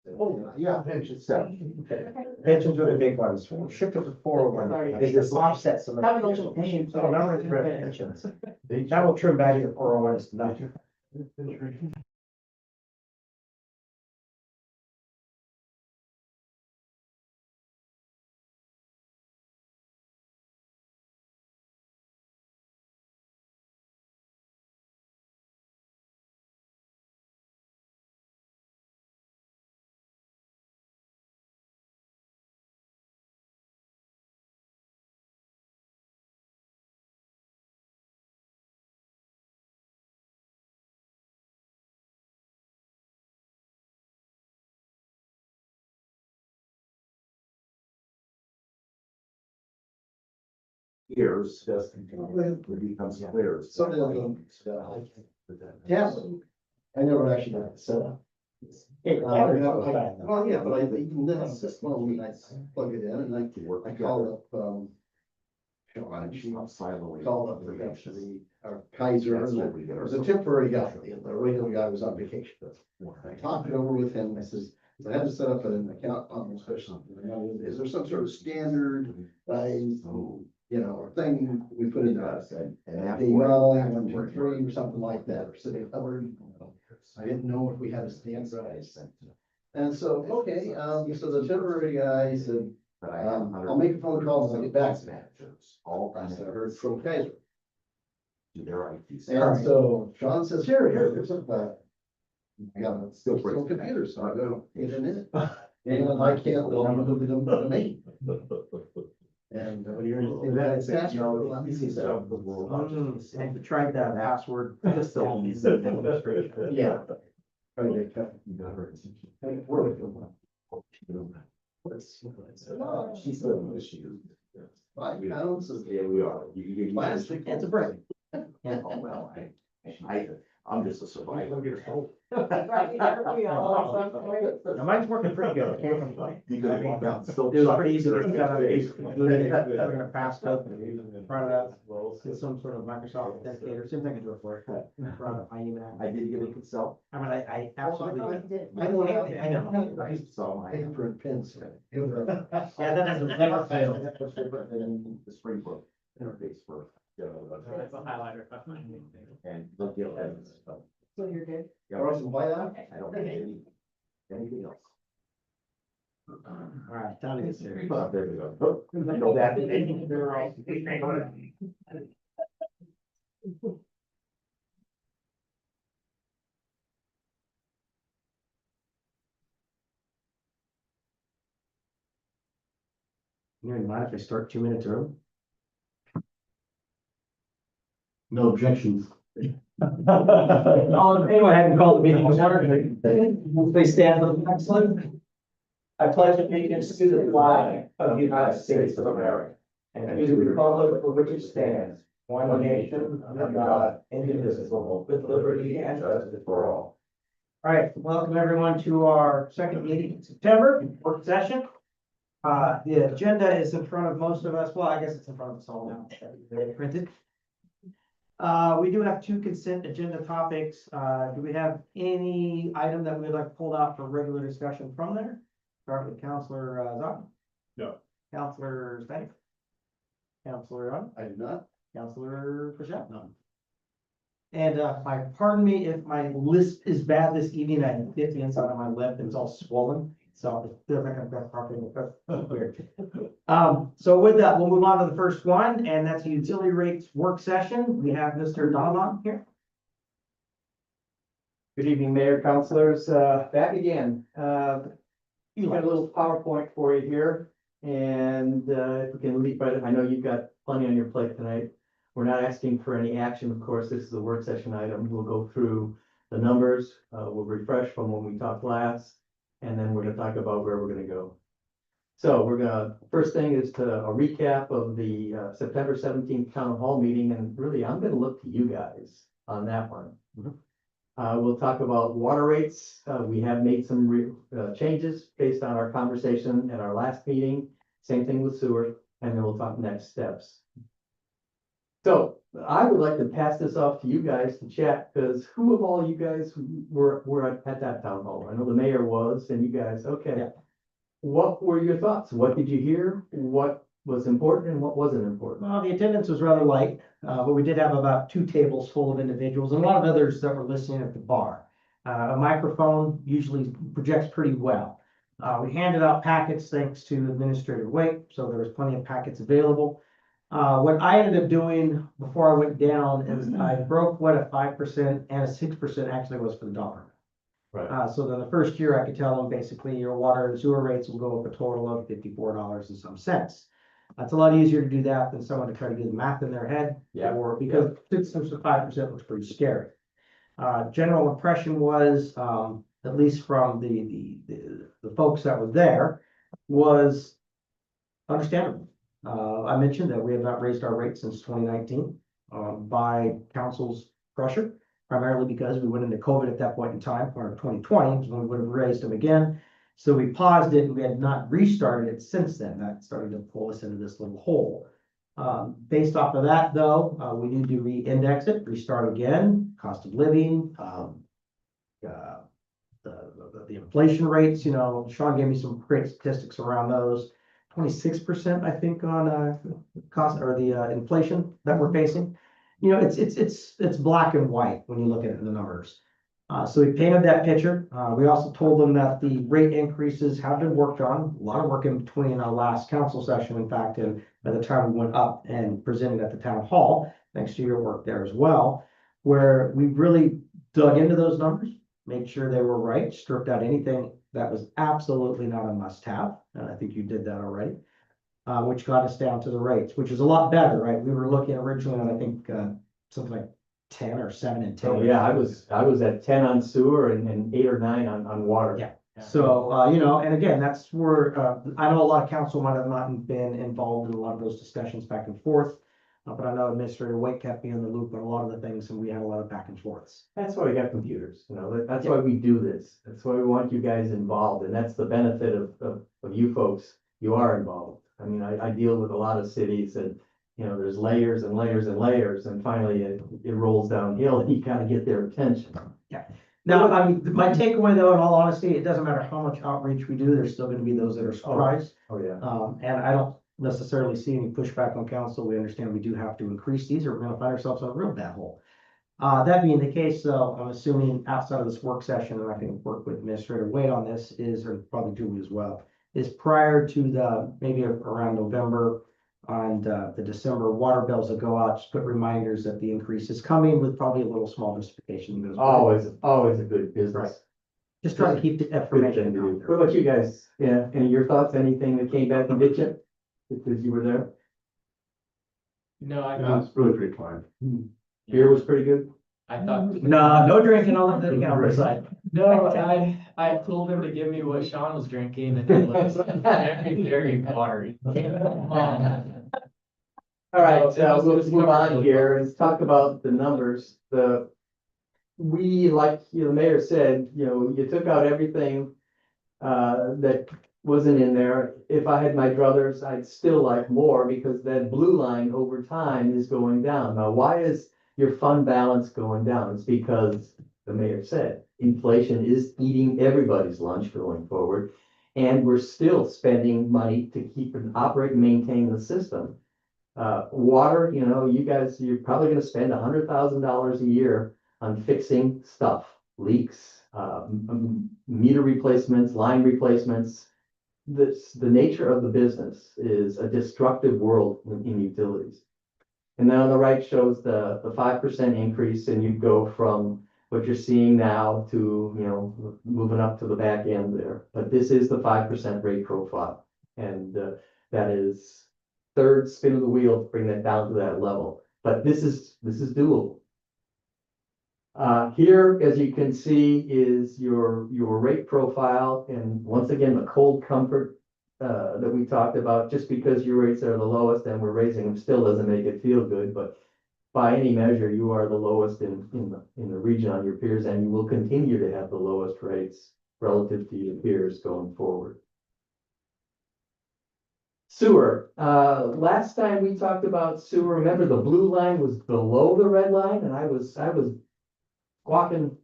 Oh, yeah, pension stuff. Pensions are the big ones. Shift it to 401. They just offset some of Have an the old pension. So now it's red pensions. That will trim back your 401s to nothing. Years, it becomes clear. Some of them, yeah, I never actually got it set up. Well, yeah, but I, even then, it's just, well, I plug it in and I call up, Sean, she called up the actually, or Kaiser, it was a temporary guy, the regular guy was on vacation. I talked it over with him, I says, I had to set up an account on this or something, is there some sort of standard, or thing we put in the email, 1, 2, 3, or something like that, or city covered. I didn't know if we had a standardized. And so, okay, so the temporary guy said, I'll make a phone call when I get back. I heard from Kaiser. And so Sean says, here's a, I got a still computer, so I go get in it. And I can't log into the domain. And when you're in that, it's actually, let me see that. Have you tried that password? Just so easy. Yeah. Trying to cut. She said, 5 pounds of yeah, we are. plastic. It's a brick. Oh, well, I'm just a survivor. Now, mine's working pretty good. I can't complain. You could walk out and still. It was pretty easy to set up a passcode in front of that. It's some sort of Microsoft Authenticator, same thing I can do it for. In front of my email. I did get it myself. I mean, I absolutely did. I don't have, I know. I saw my. paper and pens. Yeah, that has never failed. The Springbrook interface for. That's a highlighter. And look at that. So you're good? Or some white out. I don't need anything else. All right, time to get serious. But there we go. Oh, go back. You mind if I start 2 minutes early? No objections. All in favor, I haven't called the meeting to order. Please stand for the next one. I pledge allegiance to the flag of the United States of America and to the republic for which it stands, one nation, under God, indivisible, with liberty and justice for all. All right, welcome everyone to our second meeting in September, work session. The agenda is in front of most of us. Well, I guess it's in front of us all now. They're printed. We do have 2 consent agenda topics. Do we have any item that we'd like pulled out for regular discussion from there? Start with Counselor Zotton. No. Counselor Stein. Counselor Young. I did not. Counselor Pritchett. None. And pardon me if my lisp is bad this evening. I hit the inside of my lip and it's all swollen. So it feels like I've got properly. Weird. So with that, we'll move on to the first one, and that's the utility rates work session. We have Mr. Donovan here. Good evening, Mayor, Councilors, back again. You got a little PowerPoint for you here, and if we can leave, I know you've got plenty on your plate tonight. We're not asking for any action, of course, this is a work session item. We'll go through the numbers, we'll refresh from when we talked last, and then we're gonna talk about where we're gonna go. So first thing is a recap of the September 17th town hall meeting, and really, I'm gonna look to you guys on that one. We'll talk about water rates. We have made some changes based on our conversation at our last meeting. Same thing with sewer, and then we'll talk next steps. So I would like to pass this off to you guys to chat, because who of all you guys were at that town hall? I know the mayor was, and you guys, okay. Yeah. What were your thoughts? What did you hear? What was important and what wasn't important? Well, the attendance was rather light, but we did have about 2 tables full of individuals and a lot of others that were listening at the bar. A microphone usually projects pretty well. We handed out packets thanks to Administrator Wake, so there was plenty of packets available. What I ended up doing before I went down is I broke what a 5% and a 6% actually was for the dollar. Right. So then the first year I could tell them basically your water and sewer rates will go up a total of $54 and some cents. It's a lot easier to do that than someone to try to do the math in their head. Yeah. Or because 6 to 5% looks pretty scary. General impression was, at least from the folks that were there, was understandable. I mentioned that we have not raised our rates since 2019, by council's pressure, primarily because we went into COVID at that point in time, or 2020, when we would have raised them again. So we paused it and we had not restarted it since then. That started to pull us into this little hole. Based off of that, though, we need to re-index it, restart again, cost of living, the inflation rates, you know, Sean gave me some great statistics around those. 26%, I think, on cost or the inflation that we're facing. You know, it's black and white when you look at it in the numbers. So we painted that picture. We also told them that the rate increases have been worked on. A lot of work in between our last council session, in fact, and by the time we went up and presented at the town hall, thanks to your work there as well, where we really dug into those numbers, made sure they were right, stripped out anything that was absolutely not a must-have. And I think you did that already, which got us down to the rates, which is a lot better, right? We were looking originally on, I think, something like 10 or 7 and 10. Oh, yeah, I was at 10 on sewer and 8 or 9 on water. Yeah. So, you know, and again, that's where, I know a lot of council might have not been involved in a lot of those discussions back and forth. But I know Administrator Wake kept me in the loop on a lot of the things, and we had a lot of back and forths. That's why we got computers, you know, that's why we do this. That's why we want you guys involved, and that's the benefit of you folks. You are involved. I mean, I deal with a lot of cities and, you know, there's layers and layers and layers, and finally it rolls downhill and you kind of get their attention. Now, I mean, my takeaway though, in all honesty, it doesn't matter how much outreach we do, there's still gonna be those that are surprised. Oh, yeah. And I don't necessarily see any pushback on council. We understand we do have to increase these or we're gonna find ourselves in a real bad hole. That being the case, though, I'm assuming outside of this work session, and I can work with Administrator Wade on this, is, or probably Julie as well, is prior to the, maybe around November and the December water bills that go out, just put reminders that the increase is coming with probably a little small justification. Always a good business. Right. Just try to keep the Good thing information to do. out What there. about you guys? Yeah, any of your thoughts, anything that came back and bit you? Because you were there? No, I Yeah, thought, it's really great time. Beer was pretty good? I thought, No drinking on the camera side. no, I told him to give me what Sean was drinking and it was very watery. All right, So it was- we'll it was move on covered. here and talk about the numbers. We, like, you know, the mayor said, you know, you took out everything that wasn't in there. If I had my druthers, I'd still like more because that blue line over time is going down. Now, why is your fund balance going down? It's because the mayor said inflation is eating everybody's lunch going forward. And we're still spending money to keep and operate and maintain the system. Water, you know, you guys, you're probably gonna spend $100,000 a year on fixing stuff, leaks, meter replacements, line replacements. The nature of the business is a destructive world in utilities. And then on the right shows the 5% increase, and you go from what you're seeing now to, you know, moving up to the back end there. But this is the 5% rate profile, and that is third spin of the wheel to bring that down to that level. But this is doable. Here, as you can see, is your rate profile, and once again, the cold comfort that we talked about. Just because your rates are the lowest and we're raising them still doesn't make it feel good, but by any measure, you are the lowest in the region on your peers, and you will continue to have the lowest rates relative to your peers going forward. Sewer, last time we talked about sewer, remember the blue line was below the red line and I was squawking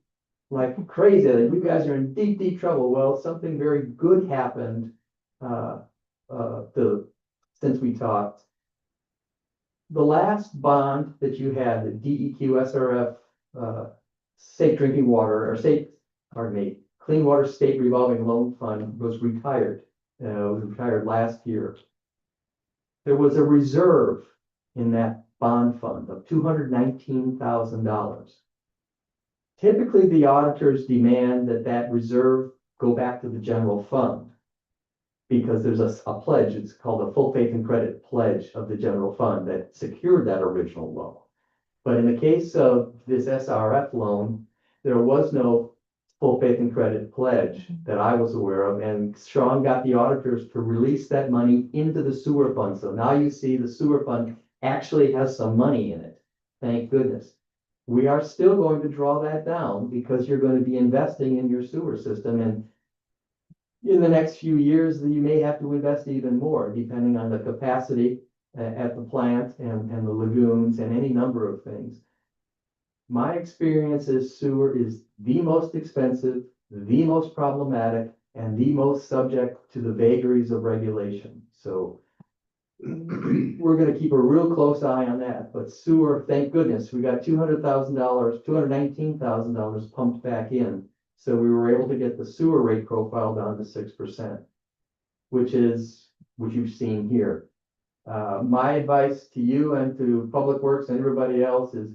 like crazy that you guys are in deep, deep trouble. Well, something very good happened, since we talked. The last bond that you had, the DEQ SRF, safe drinking water or clean water state revolving loan fund was retired. Was retired last year. There was a reserve in that bond fund of $219,000. Typically, the auditors demand that that reserve go back to the general fund because there's a pledge, it's called a full faith and credit pledge of the general fund that secured that original loan. But in the case of this SRF loan, there was no full faith and credit pledge that I was aware of, and Sean got the auditors to release that money into the sewer fund. So now you see the sewer fund actually has some money in it. Thank goodness. We are still going to draw that down because you're going to be investing in your sewer system, and in the next few years, you may have to invest even more depending on the capacity at the plant and the lagoons and any number of things. My experience is sewer is the most expensive, the most problematic, and the most subject to the vagaries of regulation. So we're gonna keep a real close eye on that, but sewer, thank goodness, we got $200,000, $219,000 pumped back in. So we were able to get the sewer rate profile down to 6%, which is what you've seen here. My advice to you and to Public Works and everybody else is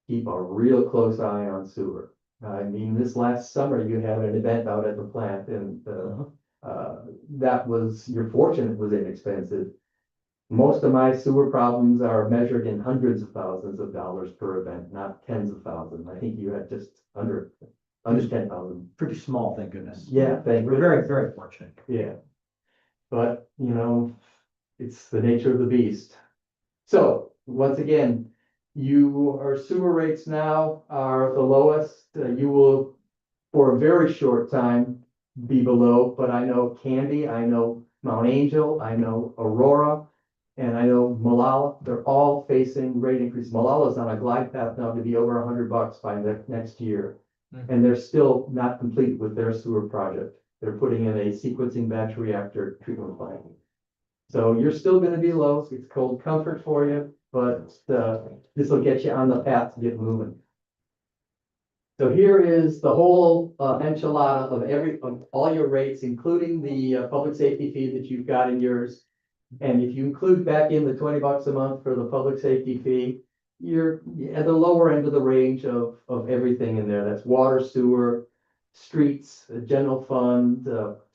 keep a real close eye on sewer. I mean, this last summer you had an event out at the plant and that was, you're fortunate it was inexpensive. Most of my sewer problems are measured in hundreds of thousands of dollars per event, not tens of thousands. I think you had just under 10,000. Pretty small, thank goodness. Yeah, thank We're very, very fortunate. Yeah. But, you know, it's the nature of the beast. So, once again, our sewer rates now are the lowest. You will, for a very short time, be below, but I know Canby, I know Mount Angel, I know Aurora, and I know Malala, they're all facing rate increase. Malala's on a glide path now to be over $100 by next year. And they're still not complete with their sewer project. They're putting in a sequencing batch reactor treatment plant. So you're still gonna be low, it's cold comfort for you, but this will get you on the path to get moving. So here is the whole enchilada of all your rates, including the public safety fee that you've got in yours. And if you include back in the $20 a month for the public safety fee, you're at the lower end of the range of everything in there. That's water, sewer, streets, general fund,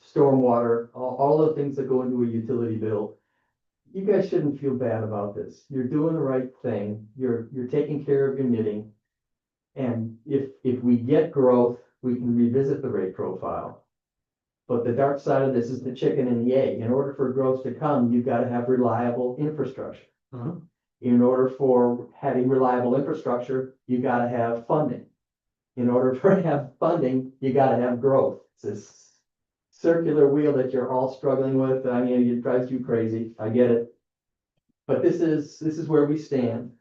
stormwater, all the things that go into a utility bill. You guys shouldn't feel bad about this. You're doing the right thing. You're taking care of your knitting. And if we get growth, we can revisit the rate profile. But the dark side of this is the chicken and the egg. In order for growth to come, you've got to have reliable infrastructure. In order for having reliable infrastructure, you got to have funding. In order for have funding, you got to have growth. It's this circular wheel that you're all struggling with. I mean, it drives you crazy. I get it. But this is where we stand.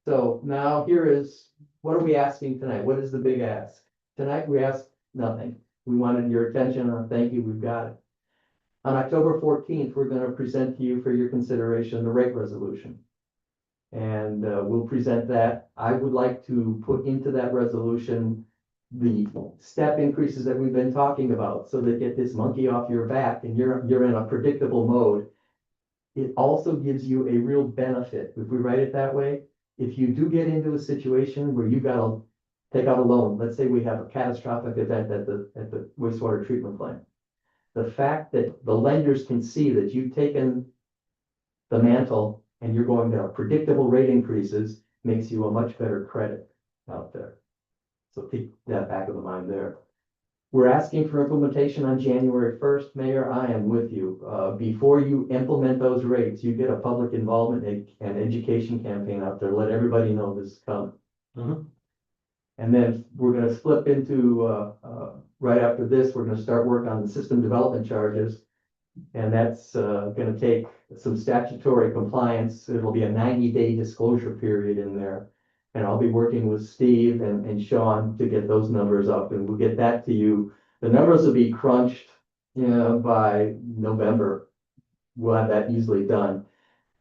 So now here is, what are we asking tonight? What is the big ask? Tonight we asked nothing. We wanted your attention and thank you, we've got it. On October 14th, we're going to present to you for your consideration the rate resolution. And we'll present that. I would like to put into that resolution the step increases that we've been talking about, so that get this monkey off your back and you're in a predictable mode. It also gives you a real benefit. If we write it that way, if you do get into a situation where you gotta take out a loan, let's say we have a catastrophic event at the wastewater treatment plant. The fact that the lenders can see that you've taken the mantle and you're going to have predictable rate increases makes you a much better credit out there. So keep that back of the mind there. We're asking for implementation on January 1st. Mayor, I am with you. Before you implement those rates, you get a public involvement and education campaign out there. Let everybody know this is coming. And then we're going to flip into, right after this, we're going to start work on the system development charges. And that's gonna take some statutory compliance. It'll be a 90-day disclosure period in there. And I'll be working with Steve and Sean to get those numbers up, and we'll get that to you. The numbers will be crunched, by November. We'll have that easily done.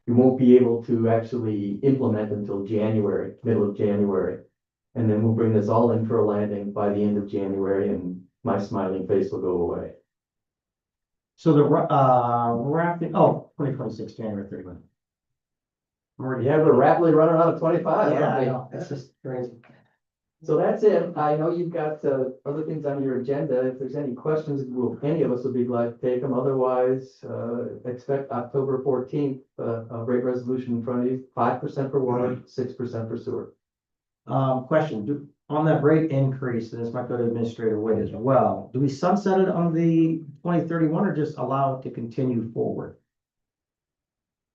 You won't be able to actually implement until January, middle of January. And then we'll bring this all in for a landing by the end of January, and my smiling face will go away. So we're at, 2026, January 31. Yeah, we're rapidly running out of 25. Yeah, aren't I we? know, it's just crazy. So that's it. I know you've got other things on your agenda. If there's any questions, any of us will be glad to take them. Otherwise, expect October 14th, a rate resolution in front of you, 5% for water, 6% for sewer. Question, on that rate increase, and this might go to Administrator Witt as well, do we sunset it on the 2031 or just allow it to continue forward?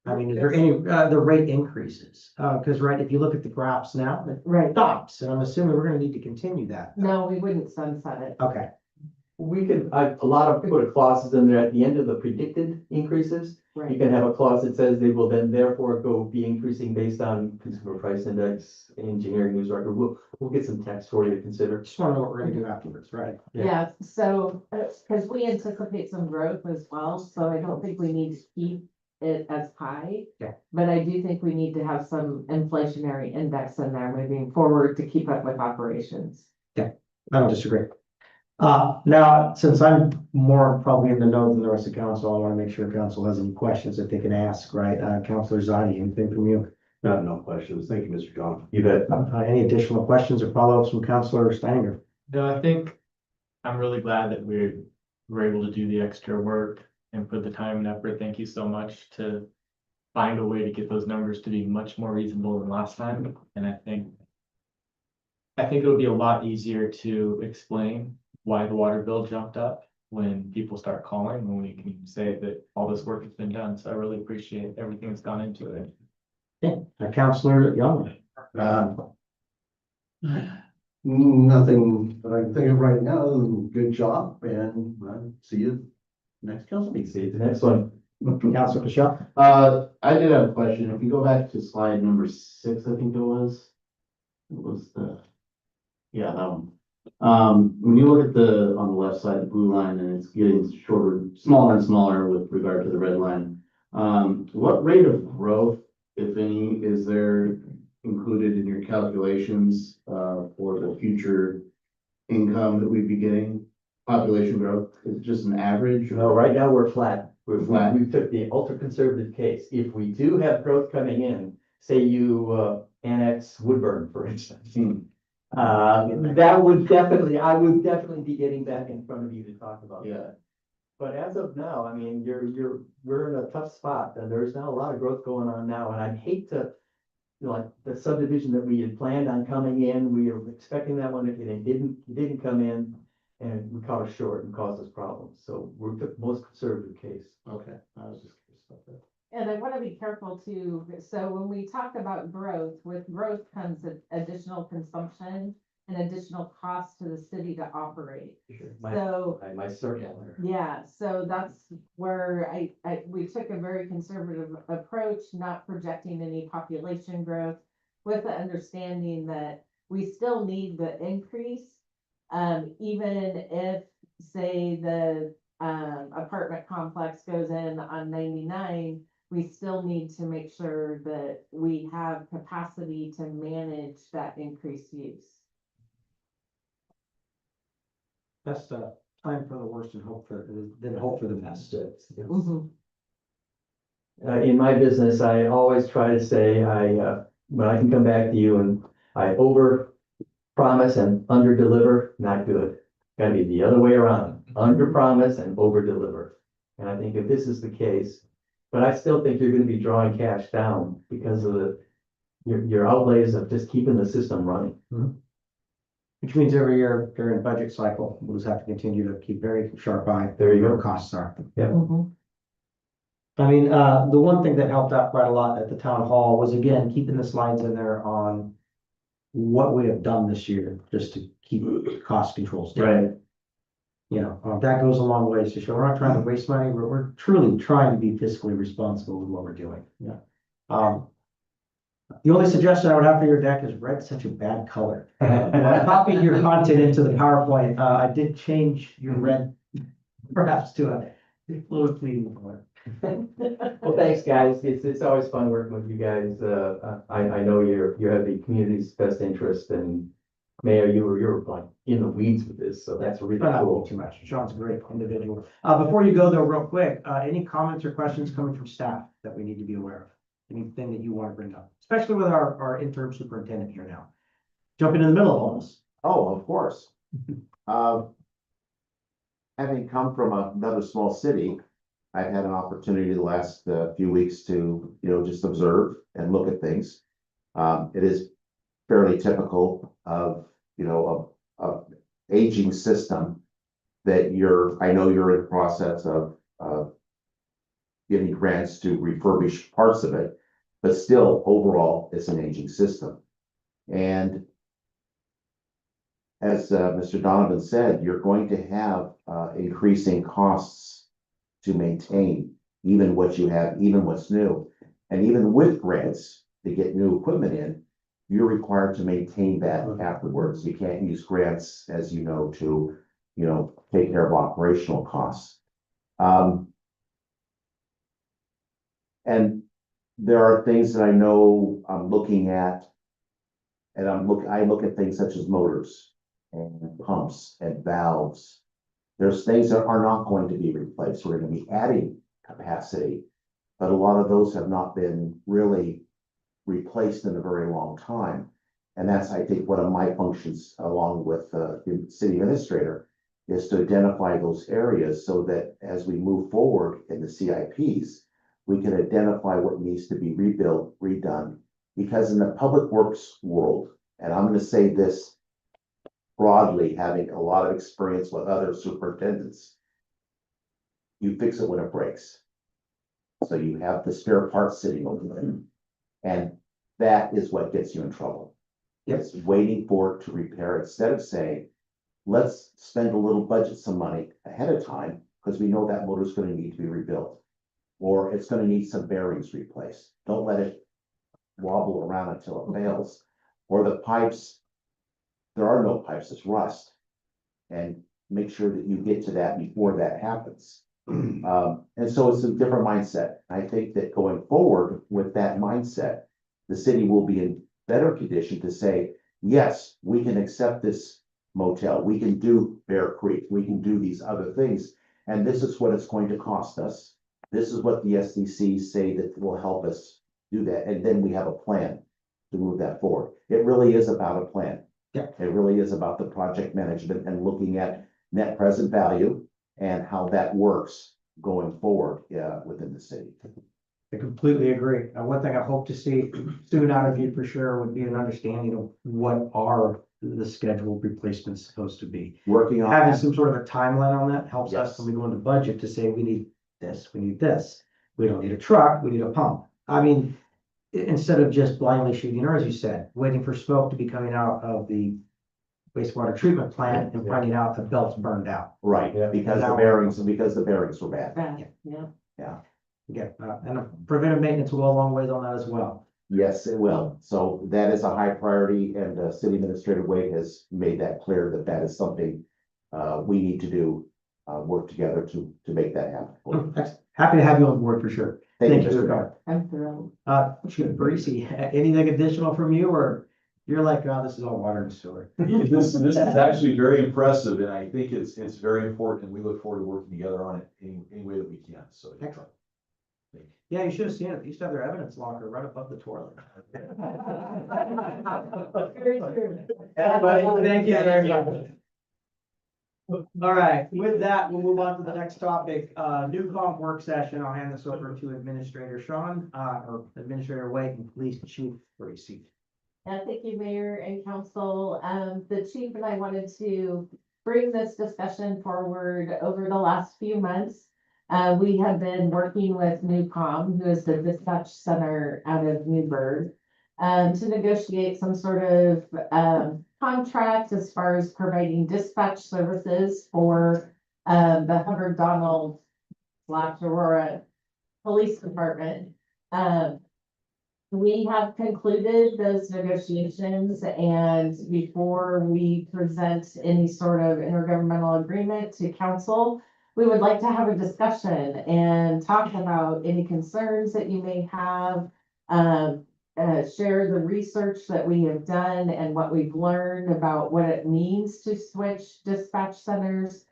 I mean, is there any, the rate increases? Because, right, if you look at the graphs now, it Right, stops, and I'm assuming we're gonna need to continue that. no, we wouldn't sunset it. Okay, We could, a lot of put clauses in there at the end of the predicted increases. You Right, can have a clause that says they will then therefore be increasing based on consumer price index, engineering news record. We'll get some text for you to consider. just wanna know what we're gonna do afterwards, right? yeah, so, because we anticipate some growth as well, so I don't think we need to keep it as high. Yeah. But I do think we need to have some inflationary index in there moving forward to keep up with operations. I don't disagree. Now, since I'm more probably in the know than the rest of council, I wanna make sure council has any questions that they can ask, right? Counselor Zadi, anything from you? No questions. Thank you, Mr. John. You bet. Any additional questions or follow-ups from Counselor Steininger? No, I think I'm really glad that we're able to do the extra work and put the time and effort. Thank you so much to find a way to get those numbers to be much more reasonable than last time. And I think it'll be a lot easier to explain why the water bill jumped up when people start calling, when we can say that all this work has been done. So I really appreciate everything that's gone into it. Counselor Young? Nothing that I can think of right now. Good job, and see you next council meeting. See you at the next one. Counselor Michelle? I did have a question. If you go back to slide number 6, I think it was yeah, that one. When you look at on the left side, the blue line, and it's getting shorter, smaller and smaller with regard to the red line. What rate of growth, if any, is there included in your calculations, for the future income that we'd be getting? Population growth, is it just an average? No, right now we're flat. We're Flat. We took the ultra conservative case. If we do have growth coming in, say you annex Woodburn, for instance. That would definitely, I would definitely be getting back in front of you to talk about Yeah. that. But as of now, I mean, we're in a tough spot, and there's not a lot of growth going on now, and I'd hate to, like, the subdivision that we had planned on coming in, we were expecting that one, it didn't come in, and we caught us short and caused us problems, so we took the most conservative case. Okay, I was just curious about that. And I want to be careful too, so when we talk about growth, with growth comes additional consumption and additional cost to the city to operate. So, My circle there. yeah, so that's where we took a very conservative approach, not projecting any population growth, with the understanding that we still need the increase. Even if, say, the apartment complex goes in on 99, we still need to make sure that we have capacity to manage that increased use. Best plan for the worst and hope for the best. Mhm. In my business, I always try to say, when I can come back to you and I over promise and under deliver, not good. Gotta be the other way around, under promise and over deliver. And I think if this is the case, but I still think you're gonna be drawing cash down because of your outlays of just keeping the system running. Which means every year during budget cycle, we'll just have to continue to keep very sharp eye. There you where go. Costs are. Mhm. I mean, the one thing that helped out quite a lot at the town hall was, again, keeping the slides in there on what we have done this year, just to keep cost controls down. That goes a long way to show we're not trying to waste money. We're truly trying to be fiscally responsible with what we're doing. Yeah. The only suggestion I would have for your deck is red's such a bad color. When I copied your content into the PowerPoint, I did change your red perhaps to a little pleasing color. Well, thanks, guys. It's always fun working with you guys. I know you have the community's best interest, and Mayor, you're like in the weeds with this, so that's really Not cool. too much. Sean's a great individual. Before you go though, real quick, any comments or questions coming from staff that we need to be aware of? Anything that you want to bring up, especially with our interim superintendent here now? Jumping in the middle of all this. Oh, of course. Having come from another small city, I've had an opportunity the last few weeks to, just observe and look at things. It is fairly typical of, a aging system that I know you're in the process of getting grants to refurbish parts of it, but still overall, it's an aging system. And as Mr. Donovan said, you're going to have increasing costs to maintain even what you have, even what's new. And even with grants to get new equipment in, you're required to maintain that afterwards. You can't use grants, as you know, to, take care of operational costs. And there are things that I know I'm looking at, and I look at things such as motors and pumps and valves. There's things that are not going to be replaced. We're going to be adding capacity, but a lot of those have not been really replaced in a very long time. And that's, I think, one of my functions, along with the city administrator, is to identify those areas so that as we move forward in the CIPs, we can identify what needs to be rebuilt, redone. Because in the public works world, and I'm going to say this broadly, having a lot of experience with other superintendents, you fix it when it breaks. So you have the spare parts sitting over there. And that is what gets you in trouble. It's waiting for it to repair instead of saying, let's spend a little budget, some money ahead of time, because we know that motor is going to need to be rebuilt. Or it's going to need some bearings replaced. Don't let it wobble around until it fails. Or the pipes, there are no pipes, it's rust. And make sure that you get to that before that happens. And so it's a different mindset. I think that going forward with that mindset, the city will be in better condition to say, yes, we can accept this motel, we can do Bear Creek, we can do these other things, and this is what it's going to cost us. This is what the SDCs say that will help us do that, and then we have a plan to move that forward. It really is about a plan. Yeah. It really is about the project management and looking at net present value and how that works going forward within the city. I completely agree. One thing I hope to see soon out of you for sure would be an understanding of what are the scheduled replacements supposed to be. Working on Having that. some sort of a timeline on that helps us Yes. when we go into budget to say, we need this, we need this. We don't need a truck, we need a pump. I mean, instead of just blindly shooting, or as you said, waiting for smoke to be coming out of the wastewater treatment plant and finding out the belt's burned out. Right, Yeah. because the bearings were bad. Yeah. Again, and preventive maintenance will go a long ways on that as well. Yes, it will. So that is a high priority, and City Administrator Wade has made that clear that that is something we need to do, work together to make that happen. Happy to have you on board for sure. Thank you, Mr. Mr. Gar. I'm thrilled. Chief Parisi, anything additional from you, or you're like, oh, this is all water and sewer? This is actually very impressive, and I think it's very important, and we look forward to working together on it any way that we can, so. Excellent. Yeah, you should have seen it. They used to have their evidence locker right above the toilet. Very true. Everybody, thank you very much. All right, with that, we'll move on to the next topic, Newcom work session. I'll hand this over to Administrator Sean, or Administrator Wade and Police Chief Parisi. Thank you, Mayor and Council. The chief and I wanted to bring this discussion forward over the last few months. We have been working with Newcom, who is the dispatch center out of Newburgh, to negotiate some sort of contract as far as providing dispatch services for the Hubbard Donald / Aurora Police Department. We have concluded those negotiations, and before we present any sort of intergovernmental agreement to council, we would like to have a discussion and talk about any concerns that you may have. Share the research that we have done and what we've learned about what it means to switch dispatch centers.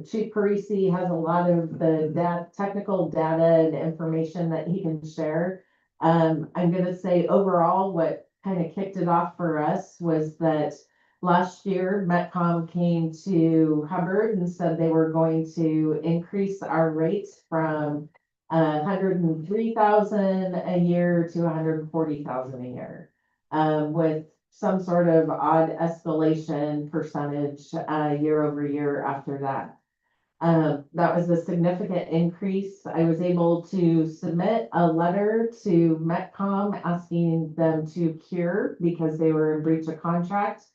Chief Parisi has a lot of the technical data and information that he can share. I'm gonna say overall, what kind of kicked it off for us was that last year, Metcom came to Hubbard and said they were going to increase our rates from 103,000 a year to 140,000 a year. With some sort of odd escalation percentage, year over year after that. That was a significant increase. I was able to submit a letter to Metcom asking them to cure because they were in breach of contract.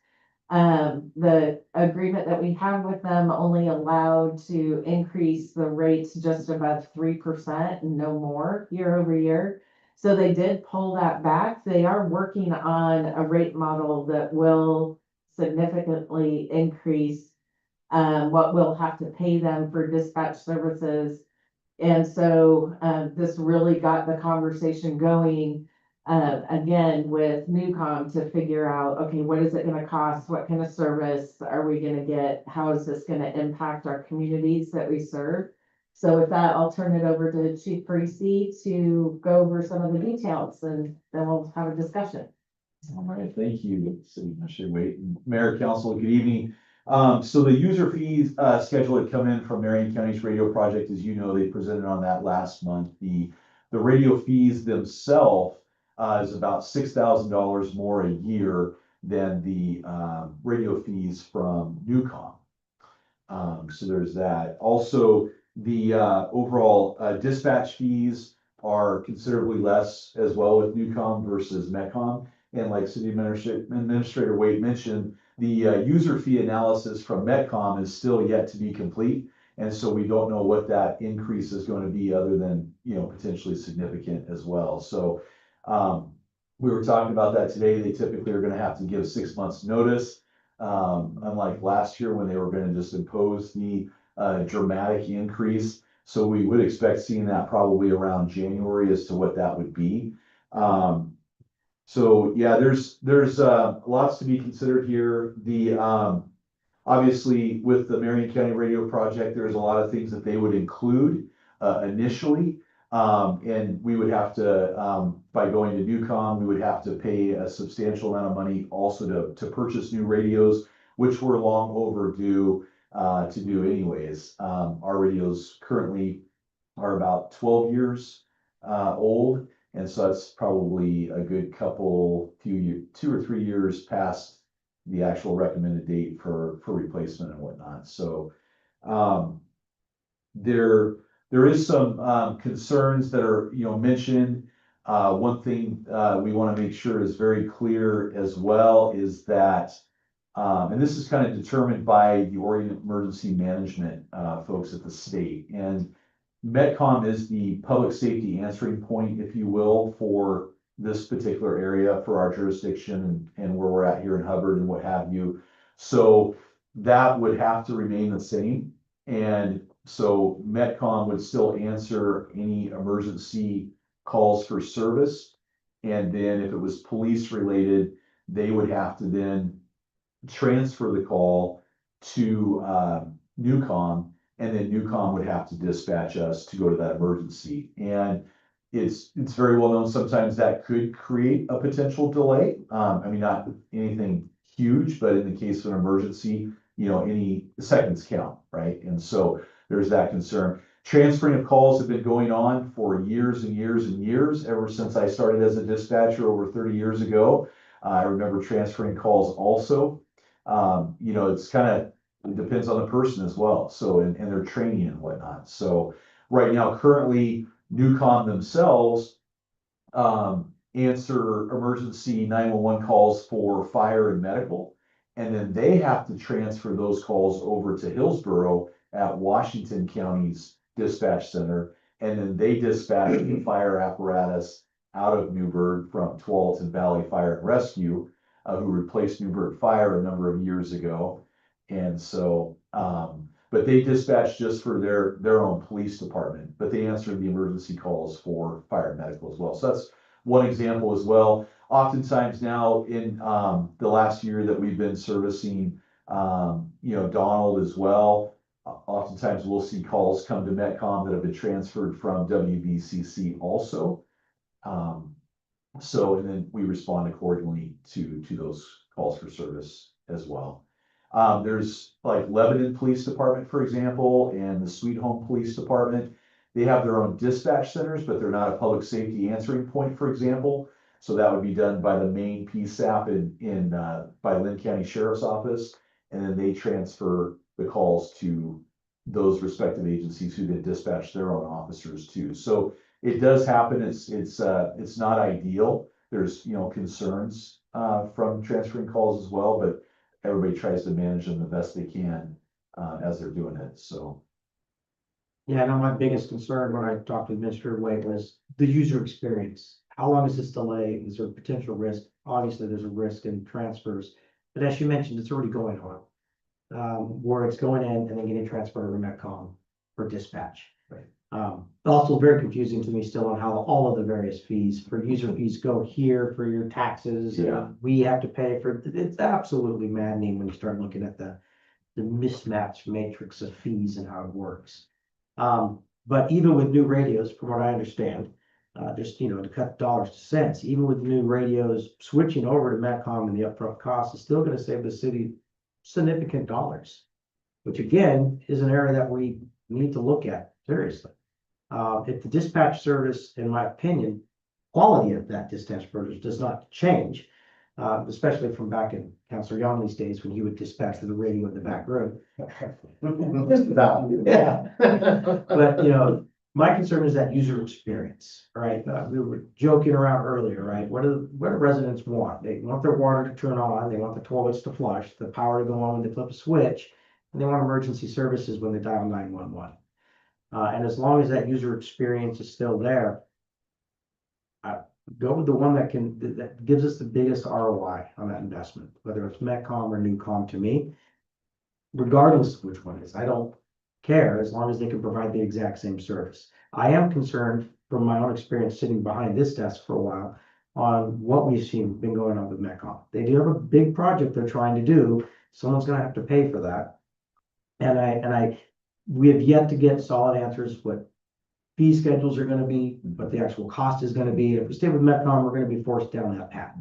The agreement that we have with them only allowed to increase the rates just above 3% and no more year over year. So they did pull that back. They are working on a rate model that will significantly increase what we'll have to pay them for dispatch services. And so this really got the conversation going again with Newcom to figure out, okay, what is it going to cost? What kind of service are we going to get? How is this going to impact our communities that we serve? So with that, I'll turn it over to Chief Parisi to go over some of the details, and then we'll have a discussion. All right, thank you, City Administrator Waite and Mayor, Council, good evening. So the user fees schedule had come in from Marion County's radio project. As you know, they presented on that last month. The radio fees themselves is about $6,000 more a year than the radio fees from Newcom. So there's that. Also, the overall dispatch fees are considerably less as well with Newcom versus Metcom. And like City Administrator Waite mentioned, the user fee analysis from Metcom is still yet to be complete. And so we don't know what that increase is going to be other than, potentially significant as well. So we were talking about that today. They typically are going to have to give 6 months notice. Unlike last year when they were going to just impose the dramatic increase. So we would expect seeing that probably around January as to what that would be. So yeah, there's lots to be considered here. The obviously with the Marion County Radio Project, there's a lot of things that they would include initially. And we would have to, by going to Newcom, we would have to pay a substantial amount of money also to purchase new radios, which were long overdue to do anyways. Our radios currently are about 12 years old. And so that's probably a good few years, 2 or 3 years past the actual recommended date for replacement and whatnot. So there is some concerns that are mentioned. One thing we want to make sure is very clear as well is that, and this is kind of determined by the Oregon Emergency Management folks at the state. And Metcom is the public safety answering point, if you will, for this particular area, for our jurisdiction and where we're at here in Hubbard and what have you. So that would have to remain the same. And so Metcom would still answer any emergency calls for service. And then if it was police related, they would have to then transfer the call to Newcom. And then Newcom would have to dispatch us to go to that emergency. And it's very well known sometimes that could create a potential delay. I mean, not anything huge, but in the case of an emergency, any seconds count, right? And so there's that concern. Transferring of calls have been going on for years and years and years, ever since I started as a dispatcher over 30 years ago. I remember transferring calls also. It's it depends on the person as well. So, and their training and whatnot. So right now, currently, Newcom themselves answer emergency 911 calls for fire and medical. And then they have to transfer those calls over to Hillsborough at Washington County's dispatch center. And then they dispatch the fire apparatus out of Newburgh from Tualatin Valley Fire and Rescue, who replaced Newburgh Fire a number of years ago. And so, but they dispatch just for their own police department, but they answer the emergency calls for fire and medical as well. So that's one example as well. Oftentimes now in, the last year that we've been servicing, Donald as well, oftentimes we'll see calls come to Metcom that have been transferred from WVCC also. So, and then we respond accordingly to those calls for service as well. There's like Lebanon Police Department, for example, and the Sweet Home Police Department. They have their own dispatch centers, but they're not a public safety answering point, for example. So that would be done by the main PSAP by Lynn County Sheriff's Office. And then they transfer the calls to those respective agencies who then dispatch their own officers too. So it does happen. It's not ideal. There's, concerns, from transferring calls as well, but everybody tries to manage them the best they can, as they're doing it. So. Yeah, I know my biggest concern when I talked to Administrator Wade was the user experience. How long is this delay? Is there a potential risk? Obviously, there's a risk in transfers, but as you mentioned, it's already going on. Where it's going in and then getting transferred to Metcom for dispatch. Right. Also very confusing to me still on how all of the various fees for user fees go here for your taxes. Yeah. We have to pay for, it's absolutely maddening when you start looking at the mismatched matrix of fees and how it works. But even with new radios, from what I understand, just, to cut dollars to cents, even with new radios, switching over to Metcom and the upfront cost is still gonna save the city significant dollars, which again, is an area that we need to look at seriously. If the dispatch service, in my opinion, quality of that dispatch service does not change, especially from back in Councilor Youngley's days when he would dispatch to the radio in the back room. Just about. Yeah. But, my concern is that user experience, right? We were joking around earlier, right? What do residents want? They want their water to turn on, they want the toilets to flush, the power to go on when they flip a switch, and they want emergency services when they dial 911. And as long as that user experience is still there, go with the one that gives us the biggest ROI on that investment, whether it's Metcom or Newcom to me, regardless of which one it is. I don't care as long as they can provide the exact same service. I am concerned from my own experience sitting behind this desk for a while on what we've seen been going on with Metcom. They do have a big project they're trying to do. Someone's gonna have to pay for that. And we have yet to get solid answers what fee schedules are gonna be, what the actual cost is gonna be. If we stay with Metcom, we're gonna be forced down that path.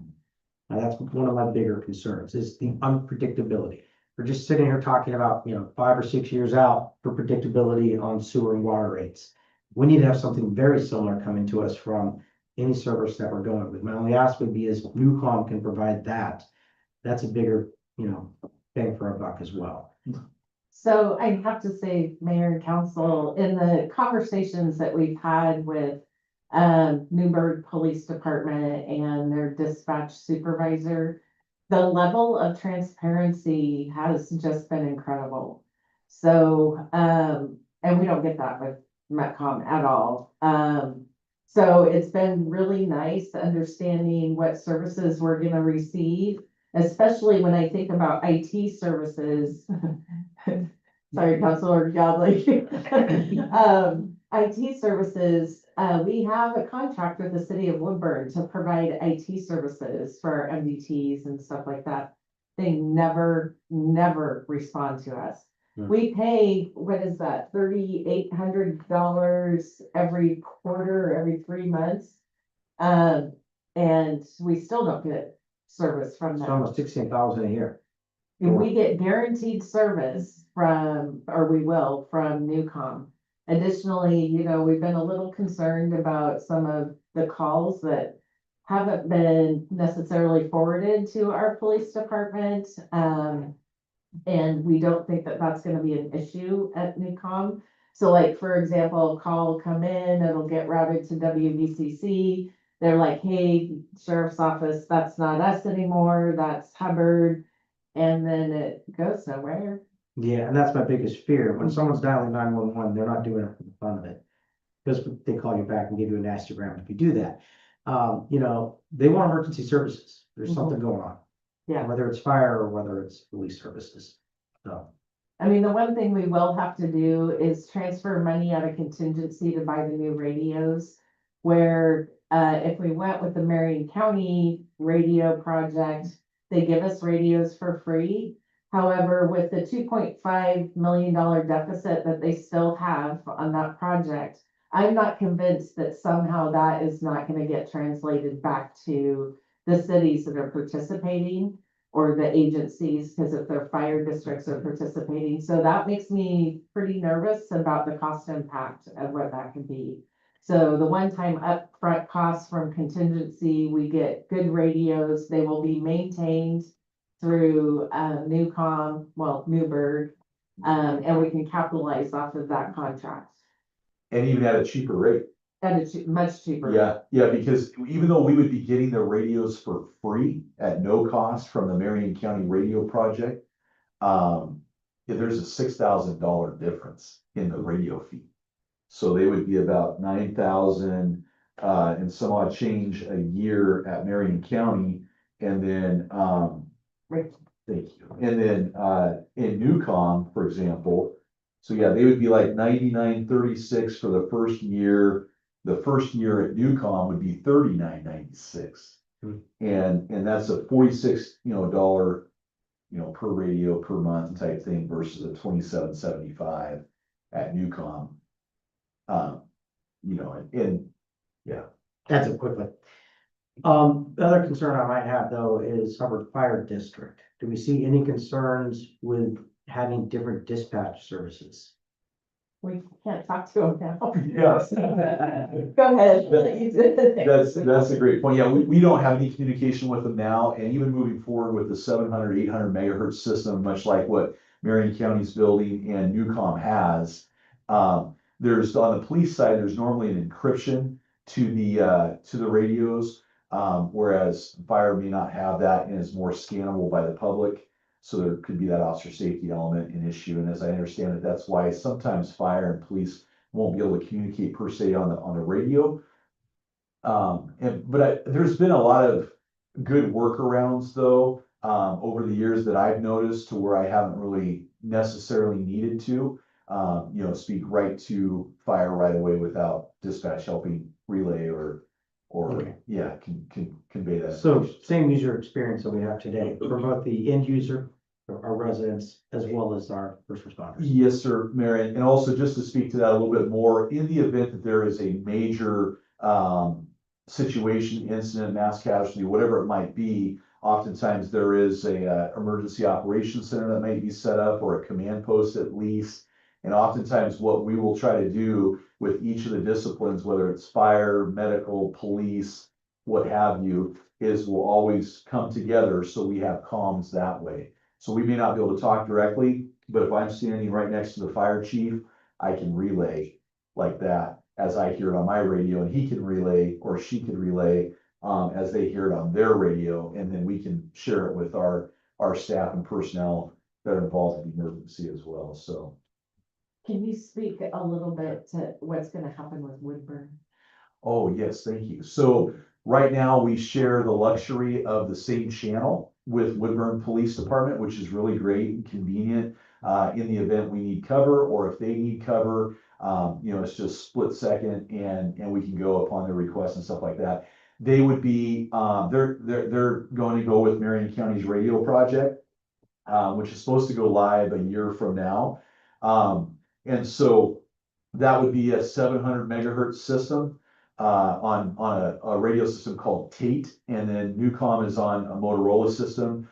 Now, that's one of my bigger concerns is the unpredictability. We're just sitting here talking about, 5 or 6 years out for predictability on sewer and water rates. We need to have something very similar coming to us from any service that we're going with. My only ask would be is Newcom can provide that. That's a bigger, bang for our buck as well. So I have to say, Mayor and Council, in the conversations that we've had with Newburgh Police Department and their dispatch supervisor, the level of transparency has just been incredible. So, and we don't get that with Metcom at all. So it's been really nice understanding what services we're gonna receive, especially when I think about IT services. Sorry, Councilor Godley. IT services, we have a contract with the city of Woodburn to provide IT services for our MDTs and stuff like that. They never respond to us. We pay, what is that, $3,800 every quarter, every 3 months. And we still don't get service from It's them. almost 16,000 a year. And we get guaranteed service from Newcom. Additionally, we've been a little concerned about some of the calls that haven't been necessarily forwarded to our police department. And we don't think that that's gonna be an issue at Newcom. So like, for example, a call will come in, it'll get routed to WVCC. They're like, hey, sheriff's office, that's not us anymore, that's Hubbard. and then it goes nowhere. Yeah, and that's my biggest fear. When someone's dialing 911, they're not doing it for the fun of it. Because they call you back and give you a nasty gram if you do that. You know, they want emergency services. There's Mhm. something going on. Yeah. Whether it's fire or whether it's police services. So, I mean, the one thing we will have to do is transfer money out of contingency to buy the new radios. Where, if we went with the Marion County radio project, they give us radios for free. However, with the $2.5 million deficit that they still have on that project, I'm not convinced that somehow that is not gonna get translated back to the cities that are participating or the agencies, because if their fire districts are participating, so that makes me pretty nervous about the cost impact of what that could be. So the one-time upfront costs from contingency, we get good radios, they will be maintained through, Newburgh, and we can capitalize off of that contract And even at a cheaper rate. at a much cheaper. Yeah, because even though we would be getting the radios for free at no cost from the Marion County Radio Project, yeah, there's a $6,000 difference in the radio fee. So they would be about 9,000 and some odd change a year at Marion County, and then Right. thank you. And then in Newcom, for example, so yeah, they would be like 99.36 for the first year. The first year at Newcom would be 39.96. Hmm. And that's a 46, dollar, per radio per month type thing versus a 27.75 at Newcom. And yeah. that's it quickly. The other concern I might have though is Hubbard Fire District. Do we see any concerns with having different dispatch services? We can't talk to them now. Yes. Go ahead. That's a great point. Yeah, we don't have any communication with them now, and even moving forward with the 700, 800 megahertz system, much like what Marion County's building and Newcom has. There's on the police side, there's normally an encryption to the radios, whereas fire may not have that and is more scannable by the public. So there could be that officer safety element and issue, and as I understand it, that's why sometimes fire and police won't be able to communicate per se on the radio. There's been a lot of good workarounds though, over the years that I've noticed to where I haven't really necessarily needed to, speak right to fire right away without dispatch helping relay or Okay. yeah, can convey that. So same user experience that we have today for both the end user, our residents, as well as our first responders. Yes, sir, Marion. And also just to speak to that a little bit more, in the event that there is a major situation, incident, mass casualty, whatever it might be, oftentimes there is a emergency operations center that might be set up or a command post at least. And oftentimes what we will try to do with each of the disciplines, whether it's fire, medical, police, what have you, is we'll always come together so we have comms that way. So we may not be able to talk directly, but if I'm standing right next to the fire chief, I can relay like that as I hear it on my radio, and he can relay or she can relay as they hear it on their radio, and then we can share it with our staff and personnel that are involved in the emergency as well. So. Can you speak a little bit to what's gonna happen with Woodburn? Oh, yes, thank you. So right now we share the luxury of the same channel with Woodburn Police Department, which is really great and convenient in the event we need cover, or if they need cover, it's just split second and we can go upon their request and stuff like that. They would be, they're going to go with Marion County's radio project, which is supposed to go live a year from now. And so that would be a 700 megahertz system on a radio system called Tate. And then Newcom is on a Motorola system,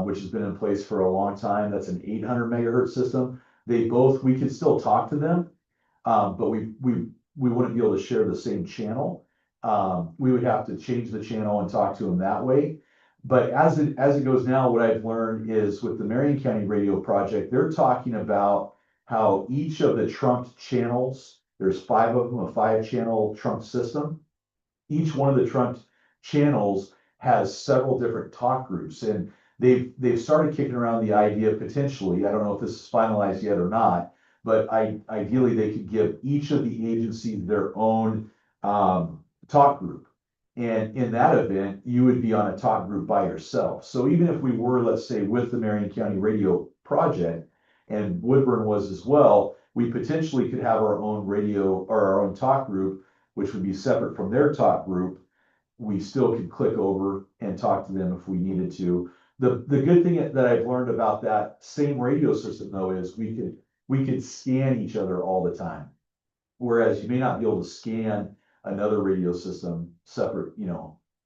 which has been in place for a long time. That's an 800 megahertz system. We could still talk to them, but we wouldn't be able to share the same channel. We would have to change the channel and talk to them that way. But as it goes now, what I've learned is with the Marion County Radio Project, they're talking about how each of the trumped channels, there's 5 of them, a 5-channel trump system. Each one of the trumped channels has several different talk groups, and they've started kicking around the idea potentially, I don't know if this is finalized yet or not, but ideally, they could give each of the agencies their own, talk group. And in that event, you would be on a talk group by yourself. So even if we were, let's say, with the Marion County Radio Project, and Woodburn was as well, we potentially could have our own radio or our own talk group, which would be separate from their talk group. We still could click over and talk to them if we needed to. The good thing that I've learned about that same radio system though is we could scan each other all the time. Whereas you may not be able to scan another radio system separate,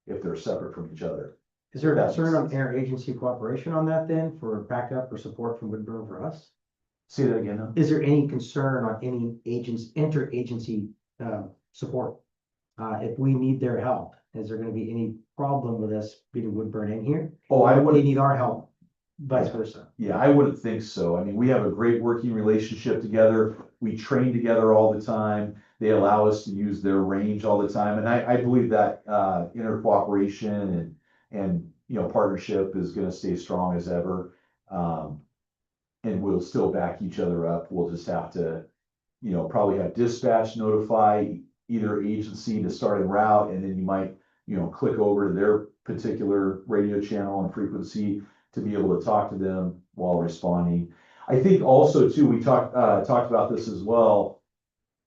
if they're separate from each other. Is there a That concern makes on interagency cooperation on that then for backup or support from Woodburn for us? Say that again, huh? Is there any concern on any interagency, support? If we need their help, is there gonna be any problem with us getting Woodburn in here? Oh, I Or wouldn't. they need our help, vice versa? Yeah, I wouldn't think so. I mean, we have a great working relationship together. We train together all the time. They allow us to use their range all the time. And I believe that inter cooperation and partnership is gonna stay strong as ever. And we'll still back each other up. We'll just have to, probably have dispatch notify either agency to start en route, and then you might, click over to their particular radio channel and frequency to be able to talk to them while responding. I think also too, we talked about this as well,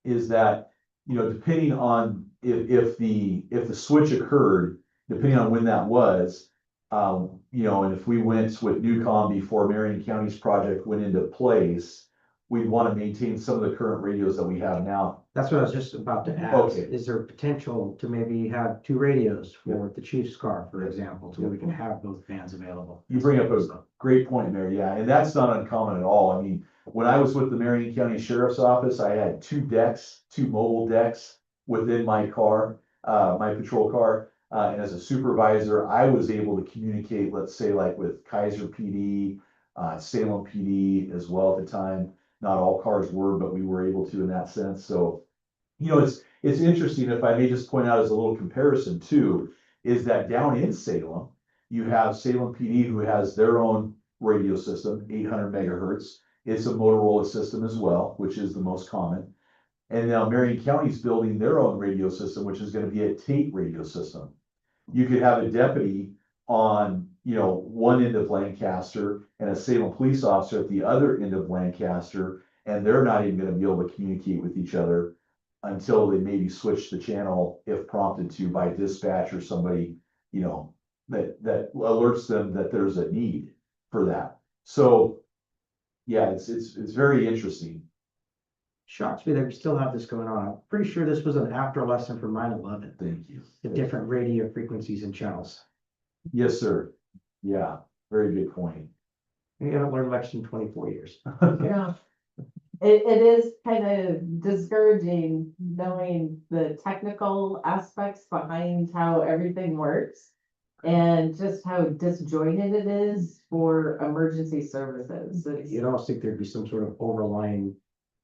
is that, depending on if the switch occurred, depending on when that was, and if we went with Newcom before Marion County's project went into place, we'd want to maintain some of the current radios that we have now. That's what I was just about to ask. Okay. Is there potential to maybe have two radios for the chief's car, for example, so we can have both bands available? You bring up a great point, Mary, yeah, and that's not uncommon at all. I mean, when I was with the Marion County Sheriff's Office, I had two mobile decks within my car, my patrol car. And as a supervisor, I was able to communicate, let's say like with Kaiser PD, Salem PD as well at the time. Not all cars were, but we were able to in that sense. So, it's interesting, if I may just point out as a little comparison too, is that down in Salem, you have Salem PD who has their own radio system, 800 megahertz. It's a Motorola system as well, which is the most common. And now Marion County's building their own radio system, which is going to be a Tate radio system. You could have a deputy on, one end of Lancaster and a Salem police officer at the other end of Lancaster, and they're not even gonna be able to communicate with each other until they maybe switch the channel if prompted to by dispatch or somebody, that alerts them that there's a need for that. So, yeah, it's very interesting. Shocks me that we still have this going on. I'm pretty sure this was an after lesson from 9/11, Thank you. the different radio frequencies and channels. Yes, sir. Yeah, very good point. We haven't learned much in 24 years. Yeah. It is kind of discouraging knowing the technical aspects behind how everything works. And just how disjointed it is for emergency services. You'd almost think there'd be some sort of overlying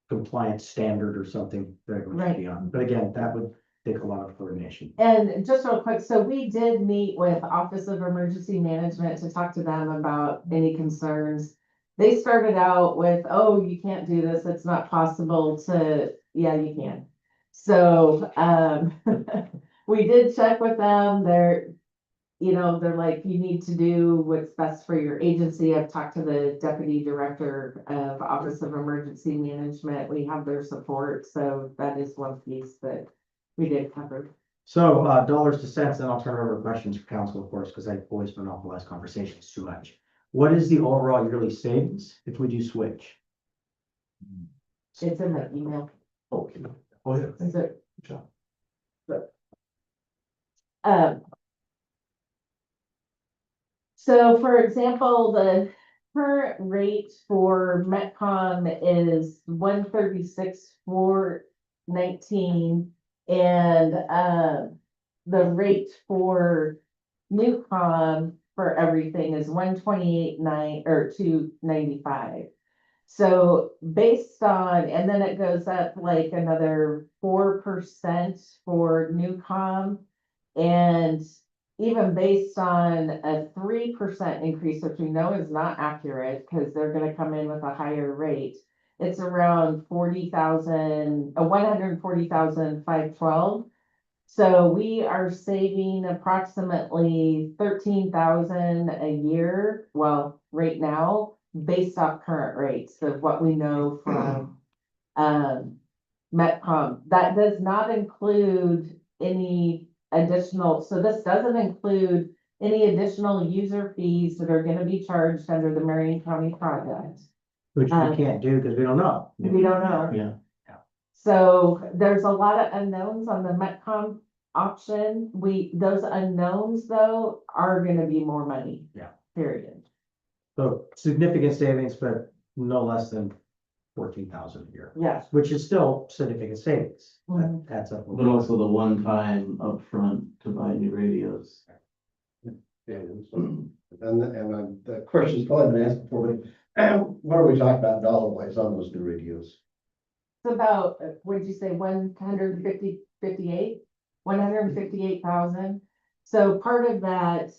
compliance standard or something that everyone should be on. But again, that would take a lot of coordination. And just real quick, so we did meet with Office of Emergency Management to talk to them about any concerns. They started out with, oh, you can't do this, it's not possible to, yeah, you can. So, we did check with them, they're like, you need to do what's best for your agency. I've talked to the Deputy Director of Office of Emergency Management, we have their support, so that is one piece that we did cover. So, dollars to cents, then I'll turn it over to questions for council, of course, because I've always monopolized conversations too much. What is the overall yearly savings if we do switch? It's in the email. Okay. Oh, yeah. Is it? Good job. So for example, the current rate for Metcom is 136,419, and the rate for Newcom for everything is 128,900 or 295. So based on, and then it goes up like another 4% for Newcom, and even based on a 3% increase, which we know is not accurate, because they're gonna come in with a higher rate. It's around 40,000, 140,512. So we are saving approximately 13,000 a year, well, right now, based off current rates of what we know from Metcom. That does not include any additional, so this doesn't include any additional user fees that are gonna be charged under the Marion County project. Which we can't do because we don't know. We don't know. Yeah. So there's a lot of unknowns on the Metcom option. Those unknowns though are gonna be more money. Yeah. Period. So significant savings, but no less than 14,000 a year, Yes. which is still significant savings. Mhm. That's up. But also the one-time upfront to buy new radios. And so, the question's probably been asked before, but what are we talking about dollar wise on those new radios? It's about, what'd you say, 158,000. So part of that,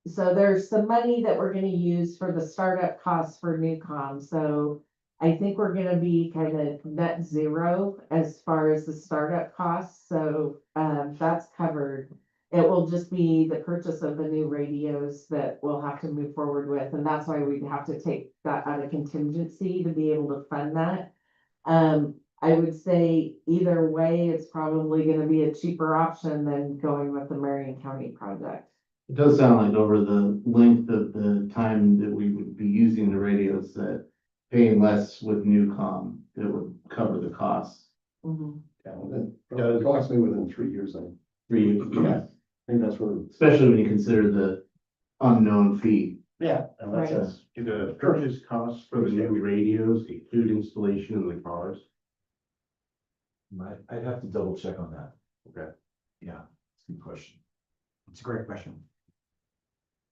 so there's some money that we're gonna use for the startup costs for Newcom, so I think we're gonna be kind of net zero as far as the startup costs, so, that's covered. It will just be the purchase of the new radios that we'll have to move forward with, and that's why we'd have to take that out of contingency to be able to fund that. I would say either way, it's probably gonna be a cheaper option than going with the Marion County project. It does sound like over the length of the time that we would be using the radios, that paying less with Newcom, it would cover the costs. Mhm. Approximately within 3 years, then. 3 years. Yeah. I think that's where. Especially when you consider the unknown fee. Yeah. And that says, Do the purchase costs for the new radios include installation in the cars? I'd have to double check on that. Okay. Yeah, it's a good question. It's a great question.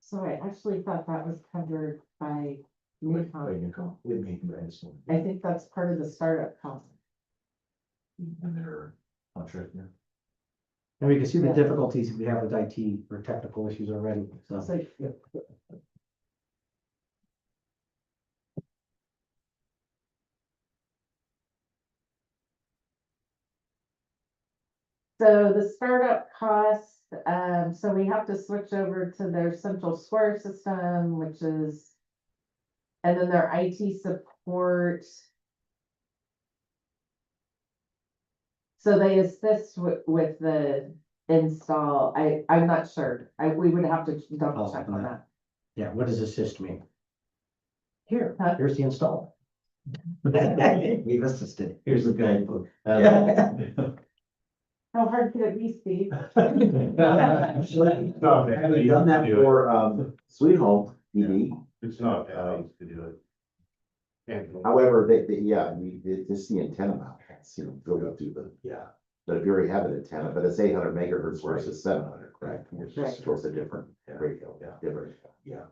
So I actually thought that was covered by Newcom. I think that's part of the startup cost. And their contract, yeah. And we can see the Yeah. difficulties we have with IT or technical issues already, so. So So the startup costs, so we have to switch over to their central square system, which is. And then their IT support. So they assist with the install. I'm not sure. We would have to double check on that. Yeah, what does assist mean? Here, Huh? here's the install. We've assisted. Here's the guidebook. How hard could it be, Steve? Haven't done that for, Sweet Home PD. It's not bad to do it. And However, yeah, it's the antenna mount, that's, built through the. Yeah. But if you already have an antenna, but it's 800 megahertz versus 700, correct? It's Right. just, of course, a different radio, Yeah. different. Yeah.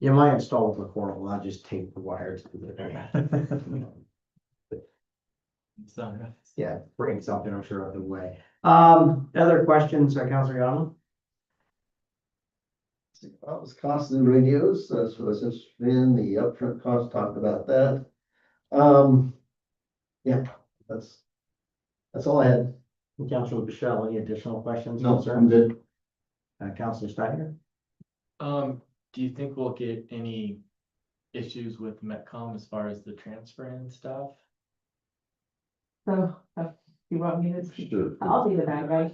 Yeah, my install was horrible. I just taped the wires to the. Yeah, bring something, I'm sure, other way. Other questions, Councilor Young? That was cost of the radios, so it's just been the upfront cost, talked about that. Yeah, that's all I had. Councilor Michelle, any additional questions? No, I'm concerns? good. Councilor Steiner? Do you think we'll get any issues with Metcom as far as the transfer and stuff? So, you want me to? Sure. I'll be the bad guy.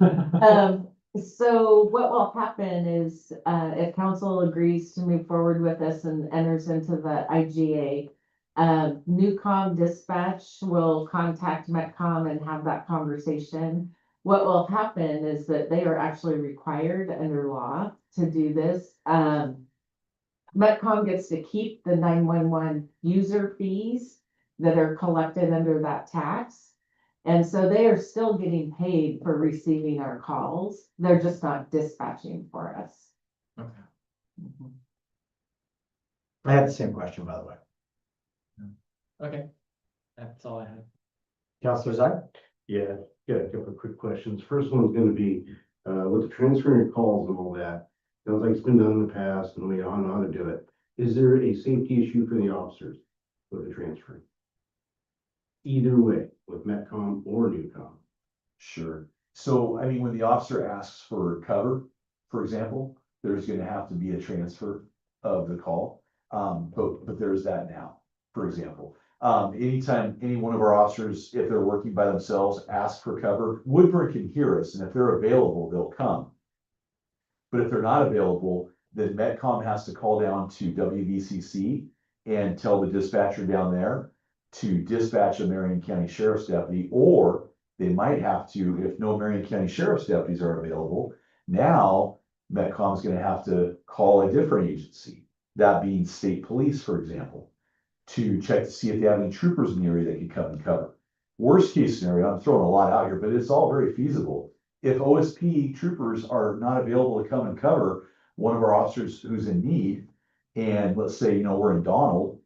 So what will happen is, if council agrees to move forward with this and enters into the IGA, Newcom dispatch will contact Metcom and have that conversation. What will happen is that they are actually required under law to do this. Metcom gets to keep the 911 user fees that are collected under that tax. And so they are still getting paid for receiving our calls. They're just not dispatching for us. Okay. I had the same question, by the way. Okay, that's all I had. Councilor Zeit? Yeah, got a couple of quick questions. First one's gonna be, with the transferring of calls and all that. Sounds like it's been done in the past and we all know how to do it. Is there a safety issue for the officers with the transfer? Either way, with Metcom or Newcom? Sure. So, I mean, when the officer asks for cover, for example, there's gonna have to be a transfer of the call. But there's that now, for example. Anytime any one of our officers, if they're working by themselves, ask for cover, Woodburn can hear us, and if they're available, they'll come. But if they're not available, then Metcom has to call down to WVCC and tell the dispatcher down there to dispatch a Marion County Sheriff's deputy, or they might have to, if no Marion County Sheriff's deputies are available, now Metcom's gonna have to call a different agency, that being state police, for example, to check to see if they have any troopers in the area that could come and cover. Worst case scenario, I'm throwing a lot out here, but it's all very feasible. If OSP troopers are not available to come and cover one of our officers who's in need, and let's say, we're in Donald,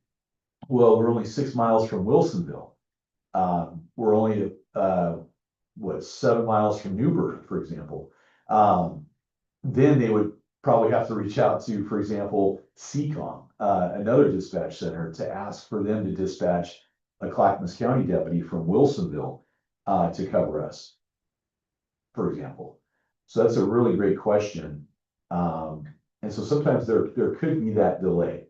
well, we're only 6 miles from Wilsonville. We're only, 7 miles from Newburgh, for example. Then they would probably have to reach out to, for example, CCOM, another dispatch center, to ask for them to dispatch a Clackamas County deputy from Wilsonville, to cover us, for example. So that's a really great question. And so sometimes there could be that delay.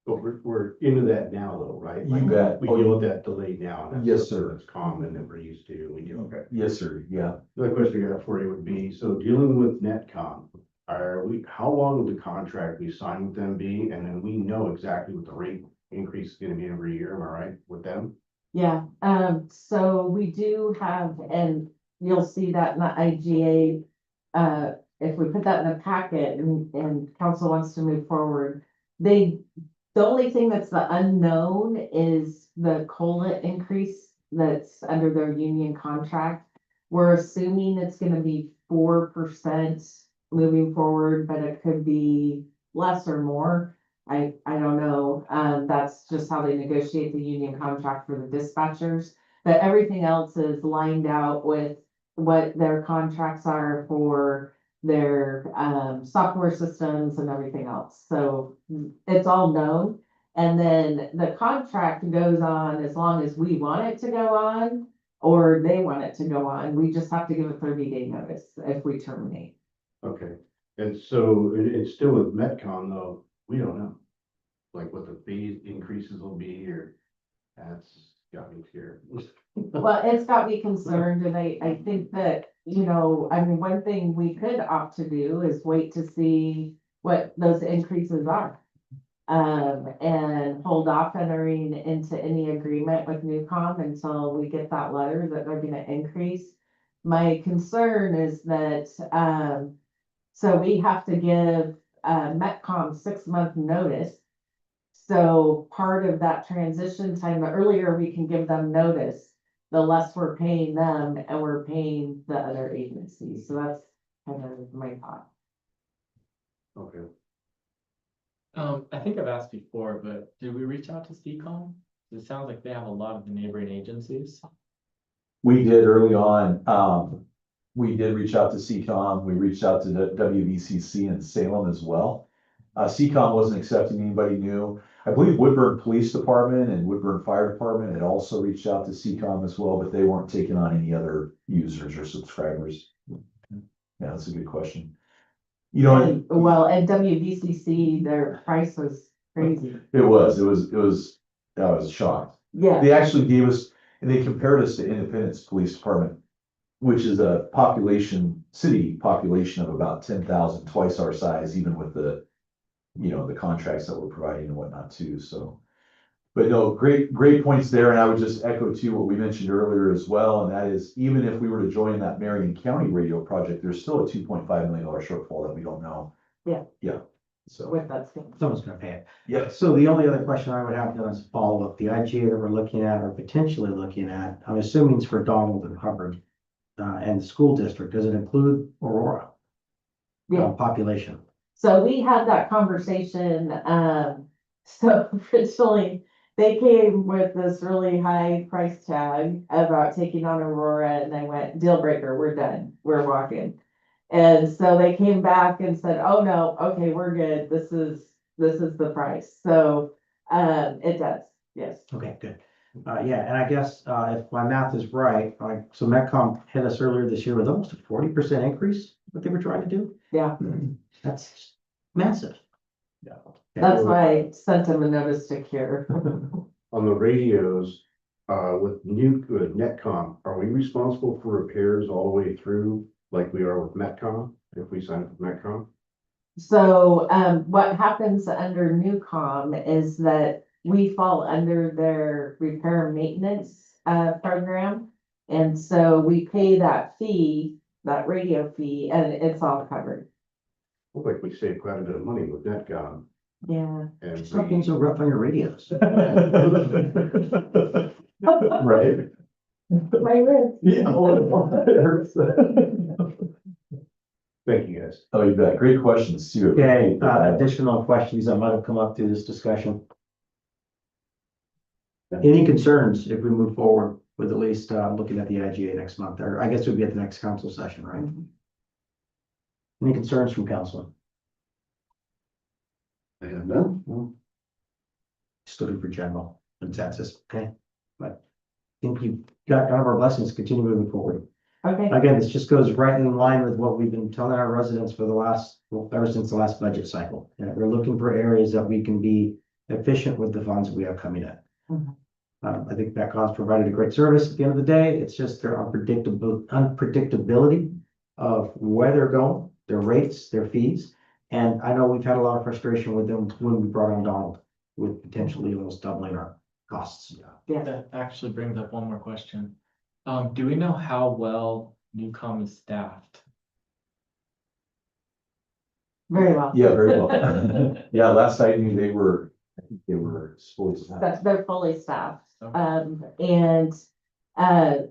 But we're into that now though, right? You bet. We deal with that delay now. and that's Yes, sir. That's common that we're used to, we do. Okay. Yes, sir, yeah. The other question I got for you would be, so dealing with Netcom, how long would the contract we sign with them be? And then we know exactly what the rate increase is gonna be every year, am I right, with them? Yeah, so we do have, and you'll see that in the IGA. If we put that in the packet and council wants to move forward, the only thing that's the unknown is the COLA increase that's under their union contract. We're assuming it's gonna be 4% moving forward, but it could be less or more. I don't know. That's just how they negotiate the union contract for the dispatchers. But everything else is lined out with what their contracts are for their software systems and everything else. So it's all known. And then the contract goes on as long as we want it to go on or they want it to go on. We just have to give a 30-day notice if we terminate. Okay, and so it's still with Metcom though, we don't know. Like what the fee increases will be, or that's got me scared. Well, it's got me concerned, and I think that, one thing we could opt to do is wait to see what those increases are. And hold off entering into any agreement with Newcom until we get that letter that they're gonna increase. My concern is that, so we have to give, Metcom 6-month notice. So part of that transition time, the earlier we can give them notice, the less we're paying them and we're paying the other agencies. So that's kind of my thought. Okay, I think I've asked before, but did we reach out to CCOM? It sounds like they have a lot of the neighboring agencies. We did early on. We did reach out to CCOM. We reached out to the WVCC in Salem as well. CCOM wasn't accepting anybody new. I believe Woodburn Police Department and Woodburn Fire Department had also reached out to CCOM as well, but they weren't taking on any other users or subscribers. Yeah, that's a good question. And, well, at WVCC, their price was crazy. I was shocked. Yeah, They actually gave us, and they compared us to Independence Police Department, which is a city population of about 10,000, twice our size, even with the contracts that we're providing and whatnot too, so. But no, great points there, and I would just echo too what we mentioned earlier as well, and that is, even if we were to join that Marion County radio project, there's still a $2.5 million shortfall that we don't know. Yeah. Yeah, so, with that. Someone's gonna pay it. yeah. So the only other question I would have then is follow up, the IGA that we're looking at or potentially looking at, I'm assuming it's for Donald and Hubbard. And the school district, does it include Aurora? Yeah. Population? So we had that conversation, so originally, they came with this really high price tag about taking on Aurora, and I went, deal breaker, we're done, we're walking. And so they came back and said, oh no, okay, we're good, this is the price, so, it does, yes. Okay, good. Yeah, and I guess, if my math is right, like, so Metcom hit us earlier this year with almost a 40% increase, what they were trying to do. Yeah. That's massive. Yeah. That's why I sent them a notice to cure. On the radios, with Netcom, are we responsible for repairs all the way through like we are with Metcom, if we sign up with Metcom? So, what happens under Newcom is that we fall under their repair and maintenance, program. And so we pay that fee, that radio fee, and it's all covered. Look like we saved quite a bit of money with Netcom. Yeah. And Stop being so rough on your radios. Right. My wrist. Yeah. It hurts. thank you, guys. Oh, you bet. Great questions too. Okay, additional questions that might have come up through this discussion. Any concerns if we move forward with at least, looking at the IGA next month, or I guess it would be at the next council session, right? Any concerns from council? I have none. Just looking for general consensus, okay? But I think you've got kind of our blessings, continue moving forward. Okay, Again, this just goes right in line with what we've been telling our residents for the last, well, ever since the last budget cycle. We're looking for areas that we can be efficient with the funds we have coming in. Mhm. I think Metcom's provided a great service at the end of the day. It's just their unpredictability of where they're going, their rates, their fees. And I know we've had a lot of frustration with them when we brought on Donald with potentially almost doubling our costs. yeah. That actually brings up one more question. Do we know how well Newcom is staffed? Very well. Yeah, very well. Yeah, last I knew I think they were fully staffed. They're fully staffed. Okay. And,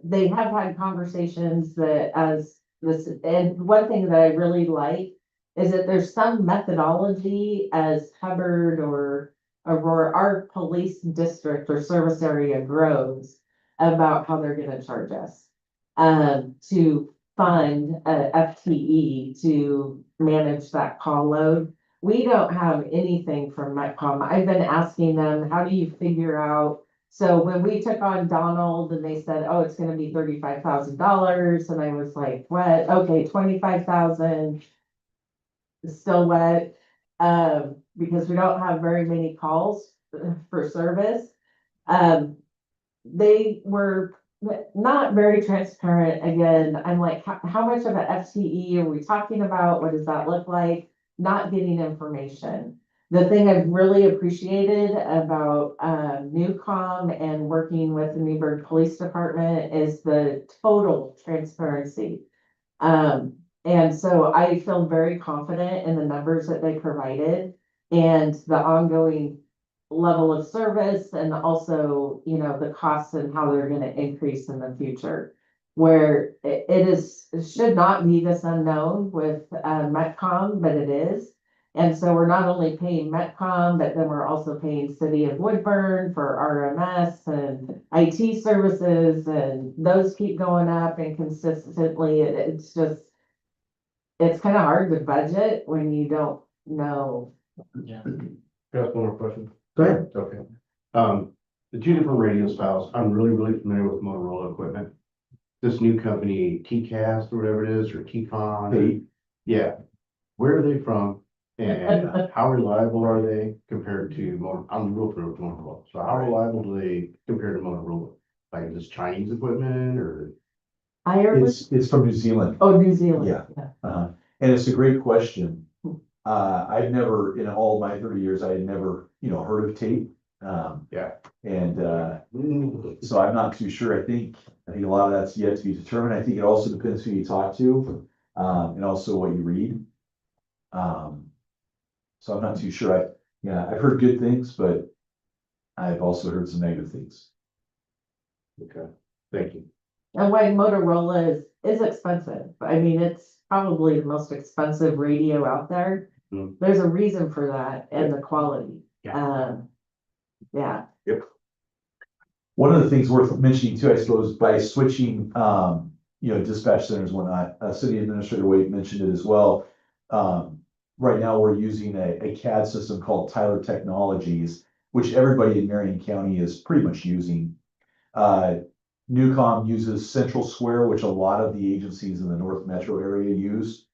they have had conversations that as this, and one thing that I really like is that there's some methodology as Hubbard or Aurora, our police district or service area grows about how they're gonna charge us. To fund a FTE to manage that call load. We don't have anything from Metcom. I've been asking them, how do you figure out? So when we took on Donald and they said, oh, it's gonna be $35,000, and I was like, what? Okay, 25,000. Still what? Because we don't have very many calls for service. They were not very transparent. Again, I'm like, how much of an FTE are we talking about? What does that look like? Not getting information. The thing I've really appreciated about Newcom and working with the Newburgh Police Department is the total transparency. And so I feel very confident in the numbers that they provided and the ongoing level of service, and also, you know, the costs and how they're gonna increase in the future. Where it should not be this unknown with Metcom, but it is. And so we're not only paying Metcom, but then we're also paying City of Woodburn for RMS and IT services, and those keep going up and consistently, it's just, it's kind of hard to budget when you don't know. Yeah. Can I ask one more question? Go ahead. Okay. The two different radio styles, I'm really familiar with Motorola equipment. This new company, TCast or whatever it is, or TCON. Hey. Yeah. Where are they from? And how reliable are they compared to I'm real familiar with Motorola. So how reliable do they compare to Motorola? Like, is this Chinese equipment or? Ireland, It's from New Zealand. oh, New Zealand. Yeah. And it's a great question. I've never, in all my 30 years, I had never, heard of tape. Yeah. And, so I'm not too sure. I think a lot of that's yet to be determined. I think it also depends who you talk to, and also what you read. So I'm not too sure. I've heard good things, but I've also heard some negative things. Okay, thank you. And why Motorola is expensive. I mean, it's probably the most expensive radio out there. Mm. There's a reason for that and the quality. Yeah. Yeah. Yep. One of the things worth mentioning too, I suppose, by switching, dispatch centers and whatnot, City Administrator Wade mentioned it as well. Right now, we're using a CAD system called Tyler Technologies, which everybody in Marion County is pretty much using. Newcom uses Central Square, which a lot of the agencies in the North Metro area use.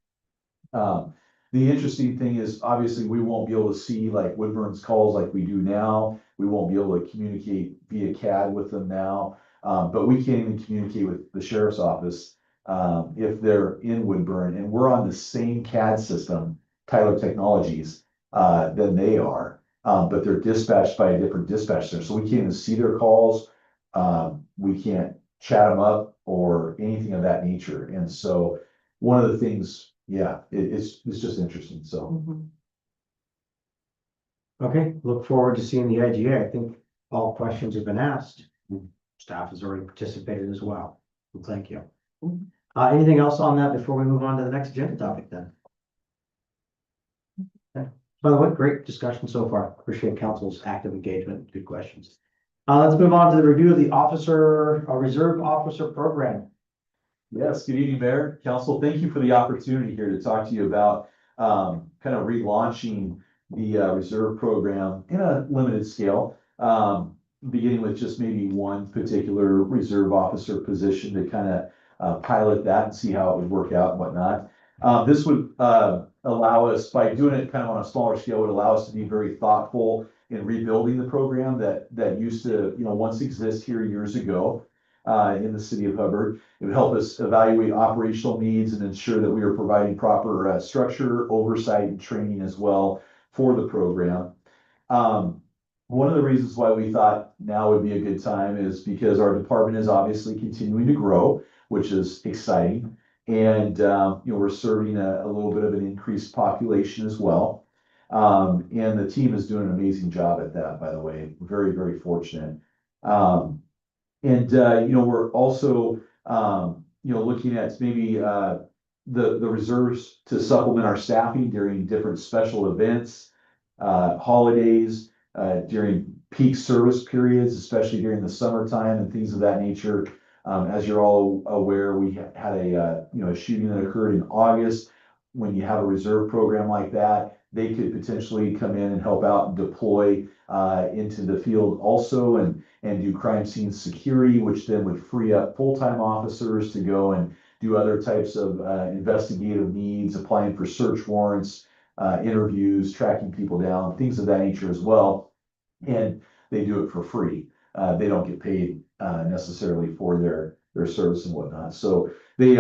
The interesting thing is, obviously, we won't be able to see like Woodburn's calls like we do now. We won't be able to communicate via CAD with them now. But we can't even communicate with the sheriff's office if they're in Woodburn, and we're on the same CAD system, Tyler Technologies, than they are. But they're dispatched by a different dispatch center, so we can't even see their calls. We can't chat them up or anything of that nature. And so one of the things, it's just interesting, so. Okay, look forward to seeing the IGA. I think all questions have been asked. Staff has already participated as well. Well, thank you. Anything else on that before we move on to the next agenda topic then? Okay. By the way, great discussion so far. Appreciate council's active engagement. Good questions. Let's move on to the review of the reserve officer program. Yes, good evening, Mayor, Council. Thank you for the opportunity here to talk to you about kind of relaunching the reserve program in a limited scale. Beginning with just maybe one particular reserve officer position to kind of pilot that and see how it would work out and whatnot. This would allow us, by doing it kind of on a smaller scale, would allow us to be very thoughtful in rebuilding the program that used to, once exist here years ago in the city of Hubbard. It would help us evaluate operational needs and ensure that we are providing proper structure, oversight, and training as well for the program. One of the reasons why we thought now would be a good time is because our department is obviously continuing to grow, which is exciting. And, we're serving a little bit of an increased population as well. And the team is doing an amazing job at that, by the way. Very, very fortunate. We're also, looking at maybe the reserves to supplement our staffing during different special events, holidays, during peak service periods, especially during the summertime and things of that nature. As you're all aware, we had a shooting that occurred in August. When you have a reserve program like that, they could potentially come in and help out and deploy into the field also and do crime scene security, which then would free up full-time officers to go and do other types of investigative needs, applying for search warrants, interviews, tracking people down, things of that nature as well. And they do it for free. They don't get paid necessarily for their service and whatnot. So they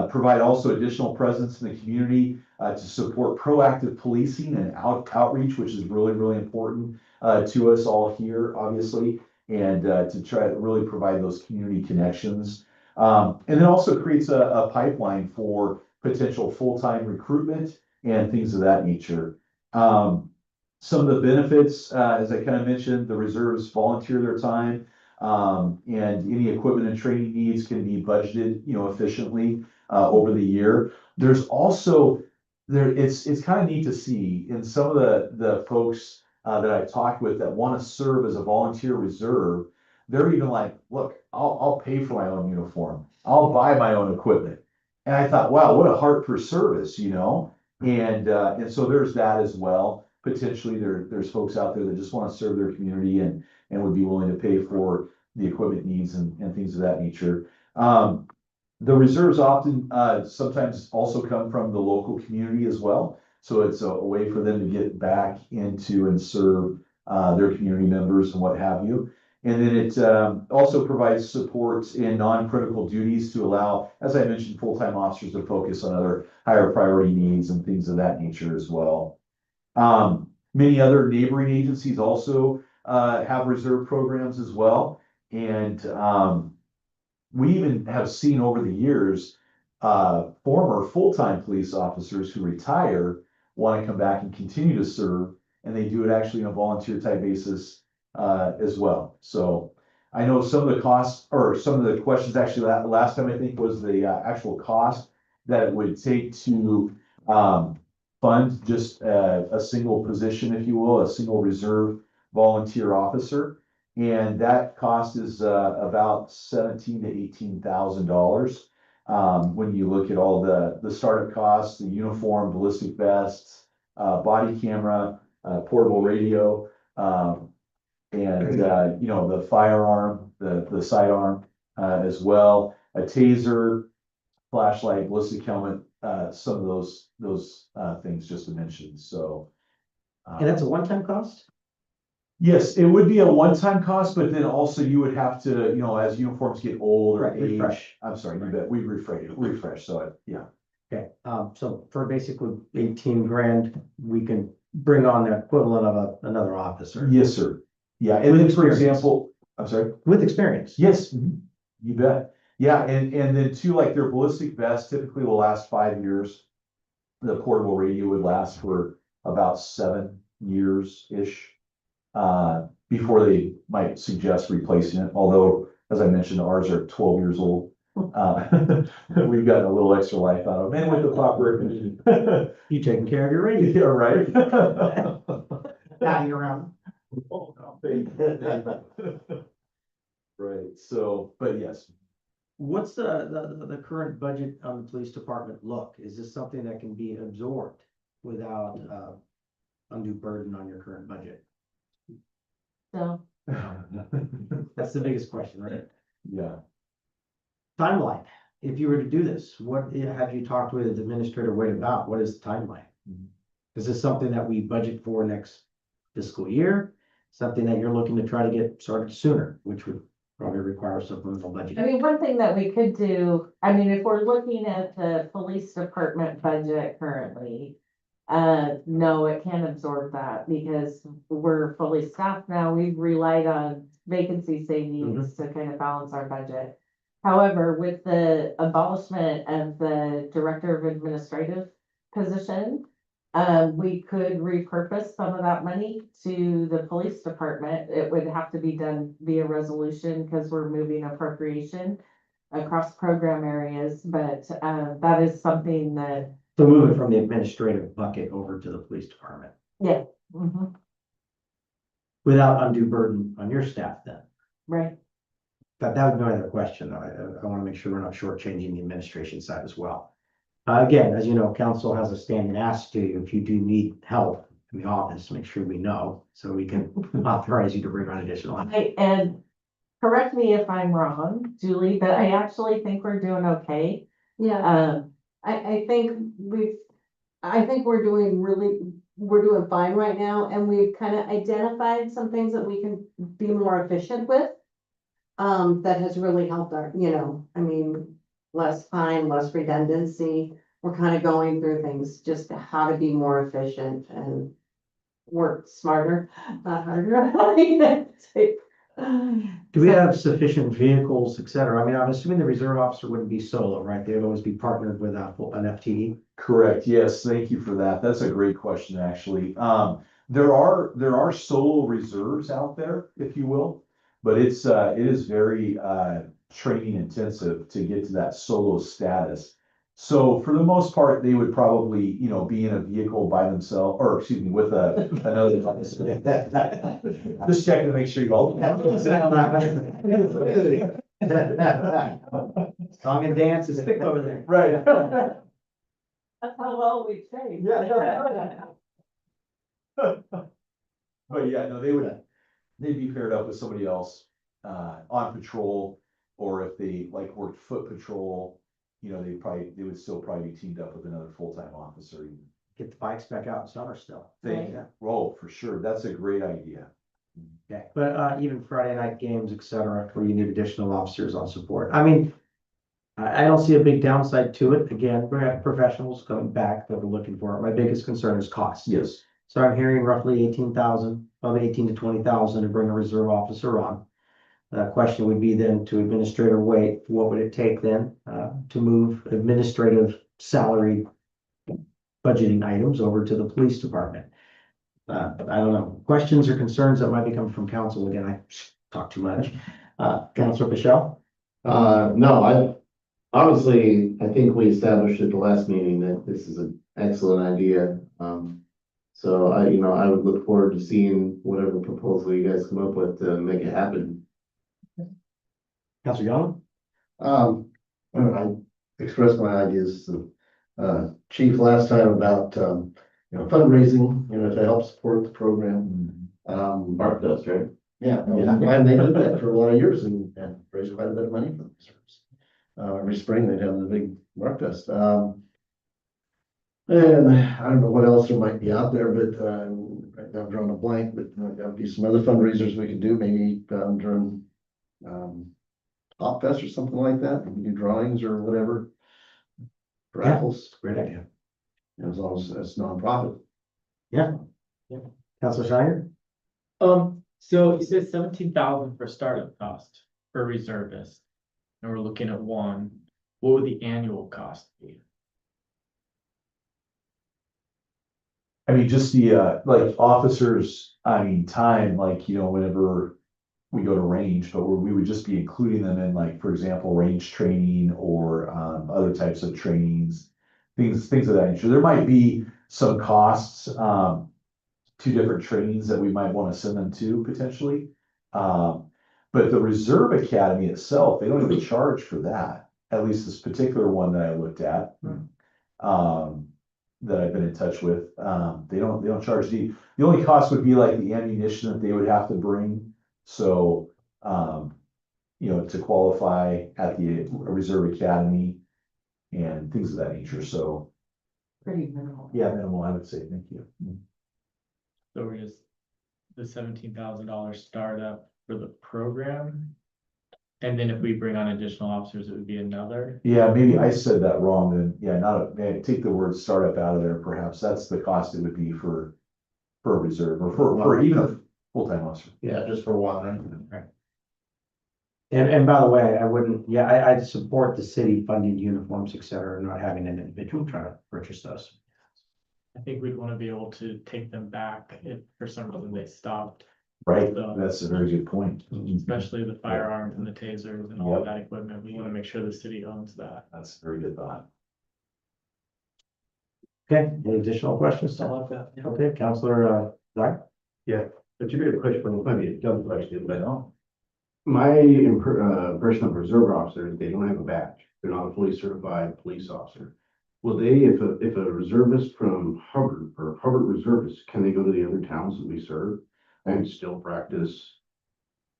provide also additional presence in the community to support proactive policing and outreach, which is really, really important to us all here, obviously, and to try to really provide those community connections. And then also creates a pipeline for potential full-time recruitment and things of that nature. Some of the benefits, as I kind of mentioned, the reserves volunteer their time, and any equipment and training needs can be budgeted, efficiently over the year. There's also it's kind of neat to see in some of the folks that I've talked with that want to serve as a volunteer reserve. They're even like, look, I'll pay for my own uniform. I'll buy my own equipment. And I thought, wow, what a heart for service, And so there's that as well. Potentially there's folks out there that just want to serve their community and would be willing to pay for the equipment needs and things of that nature. The reserves often sometimes also come from the local community as well. So it's a way for them to get back into and serve their community members and what have you. And then it also provides support in non-critical duties to allow, as I mentioned, full-time officers to focus on other higher priority needs and things of that nature as well. Many other neighboring agencies also have reserve programs as well. And we even have seen over the years former full-time police officers who retire want to come back and continue to serve, and they do it actually on a volunteer type basis as well. So I know some of the costs or some of the questions actually last time I think was the actual cost that it would take to fund just a single position, if you will, a single reserve volunteer officer. And that cost is, about $17,000 to $18,000. When you look at all the startup costs, the uniform, ballistic vests, body camera, portable radio, and, the firearm, the sidearm, as well, a taser, flashlight, ballistic helmet, some of those things just to mention, so. And that's a one-time cost? Yes, it would be a one-time cost, but then also you would have to, as uniforms get old or Right, age. refresh. I'm sorry, you bet, we refresh, so, yeah. Okay, so for basically 18 grand, we can bring on the equivalent of another officer. Yes, sir. Yeah, and With then, for experience. example, I'm sorry. With experience. Yes, you bet. Yeah, and then too, like their ballistic vest typically will last 5 years. The portable radio would last for about 7 years-ish. Before they might suggest replacing it, although, as I mentioned, ours are 12 years old. We've gotten a little extra life out of them, and with the proper. You taking care of your radio? Yeah, right. Batting around. Right, so, but yes, What's the current budget on the police department look? Is this something that can be absorbed without undue burden on your current budget? So, That's the biggest question, right? yeah. Timeline, if you were to do this, what have you talked with Administrator Wade about? What is the timeline? Mhm. Is this something that we budget for next fiscal year? Something that you're looking to try to get started sooner, which would probably require supplemental budget? I mean, one thing that we could do, I mean, if we're looking at the police department budget currently, no, it can't absorb that because we're fully staffed now. We've relied on vacancy savings to kind of balance our budget. However, with the abolishment of the director of administrative position, we could repurpose some of that money to the police department. It would have to be done via resolution because we're moving appropriation across program areas, but that is something that, So move it from the administrative bucket over to the police department mhm, without undue burden on your staff then? right. But that would be my other question. I want to make sure we're not shortchanging the administration side as well. Again, as you know, council has a standing ask to you. If you do need help in the office, make sure we know so we can authorize you to bring on additional. And correct me if I'm wrong, Julie, but I actually think we're doing okay. Yeah, I think we're doing fine right now, and we've kind of identified some things that we can be more efficient with. That has really helped our, I mean, less time, less redundancy. We're kind of going through things, just how to be more efficient and work smarter, not harder. Do we have sufficient vehicles, et cetera? I mean, I'm assuming the reserve officer wouldn't be solo, right? They would always be partnered with an FTE. Correct, yes, thank you for that. That's a great question, actually. There are solo reserves out there, if you will, but it is very training intensive to get to that solo status. So for the most part, they would probably, be in a vehicle by themselves, or excuse me, with another. Just checking to make sure you all. Song and dance is thick over there. Right. That's how well we train. But yeah, no, they'd be paired up with somebody else, on patrol, or if they like worked foot patrol, they would still probably be teamed up with another full-time officer. Get the bikes back out in summer still. Think, oh, for sure, that's a great idea. Okay, but even Friday night games, et cetera, where you need additional officers on support. I mean, I don't see a big downside to it. Again, we have professionals coming back that we're looking for. My biggest concern is cost. Yes. So I'm hearing roughly 18,000, probably 18 to 20,000 to bring a reserve officer on. The question would be then to Administrator Wade, what would it take then to move administrative salary budgeting items over to the police department? I don't know, questions or concerns that might be coming from council. Again, I talk too much. Councilor Michelle? No, obviously, I think we established at the last meeting that this is an excellent idea. So I would look forward to seeing whatever proposal you guys come up with to make it happen. Counselor Young? I expressed my ideas to, chief last time about, fundraising, to help support the program. Mark does, right? Yeah, and they did that for a lot of years and raised quite a bit of money for the reserves. Every spring they'd have the big Mark Fest. And I don't know what else there might be out there, but, right now I'm drawing a blank, but there'll be some other fundraisers we could do, maybe, during, Pop Fest or something like that, we can do drawings or whatever. Raffles, Great idea. as long as it's nonprofit. Counselor Shiner? So you said 17,000 for startup cost for reservist, and we're looking at one. What would the annual cost be? I mean, just the, like, officers, I mean, time, like, whenever we go to range, but we would just be including them in, like, for example, range training or, other types of trainings, things of that nature. There might be some costs, two different trainings that we might want to send them to potentially. But the Reserve Academy itself, they don't even charge for that, at least this particular one that I looked at. That I've been in touch with, they don't charge the only cost would be like the ammunition that they would have to bring. So, to qualify at the Reserve Academy and things of that nature. So, Pretty minimal. yeah, minimal, I would say, thank you. So we're just the $17,000 startup for the program. And then if we bring on additional officers, it would be another. Yeah, maybe I said that wrong, then, yeah, take the word startup out of there, perhaps, that's the cost it would be for a reserve, or for even a full-time officer. Yeah, just for one, right? And by the way, I support the city funding uniforms, et cetera, not having an individual try to purchase those. I think we'd want to be able to take them back if for some reason they stopped, Right, So- that's a very good point. especially the firearms and the tasers and all of that equipment. We want to make sure the city owns that. That's a very good thought. Okay, any additional questions? Okay, Counselor, Zach? But you made a question, it might be a dumb question, but my impression of reserve officers, they don't have a badge. They're not a fully certified police officer. Will they, if a reservist from Hubbard or Hubbard reservist, can they go to the other towns that we serve and still practice?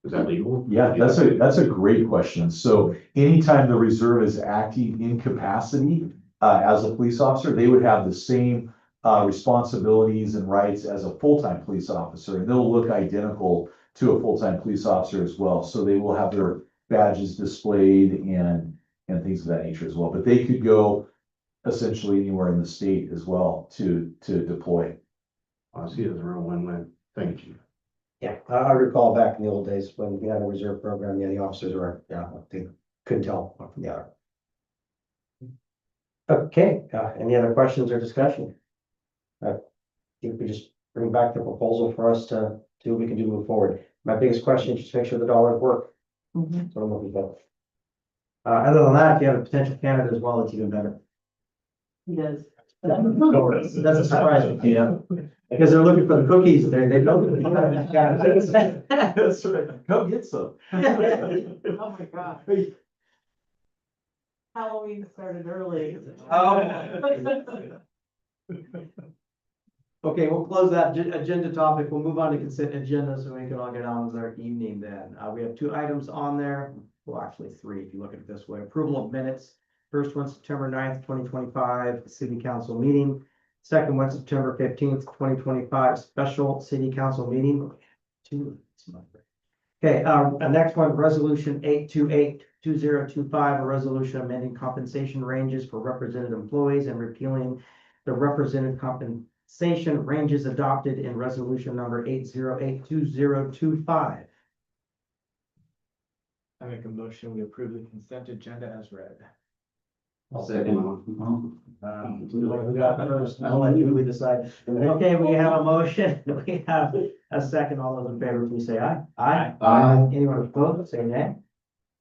Is that legal? Yeah, that's a great question. So anytime the reserve is acting in capacity, as a police officer, they would have the same, responsibilities and rights as a full-time police officer, and they'll look identical to a full-time police officer as well. So they will have their badges displayed and things of that nature as well. But they could go essentially anywhere in the state as well to deploy. I see it as a real win-win. Thank you. Yeah, I recall back in the old days when we had a reserve program, the officers were, they couldn't tell one from the other. Okay, any other questions or discussion? I think we just bring back the proposal for us to see what we can do move forward. My biggest question is just make sure the dollars work. That's what I'm looking for. Other than that, if you have a potential candidate as well, it's even better. He does. That's a surprise. Yeah. Because they're looking for the cookies, they know. That's right. Come get some. Oh my God. Halloween started early. Okay, we'll close that agenda topic. We'll move on to consent agenda so we can all get on with our evening then. We have 2 items on there. Well, actually 3, if you look at it this way. Approval of minutes. First one, September 9th, 2025, city council meeting. Second one, September 15th, 2025, special city council meeting. Okay, next one, resolution 828-2025, a resolution amending compensation ranges for represented employees and repealing the represented compensation ranges adopted in resolution number 808-2025. I make a motion, we approve the consent agenda as read. Second. I'll let you decide. Okay, we have a motion. We have a second. All those in favor, please say aye. Aye. Aye. Anyone opposed, say nay.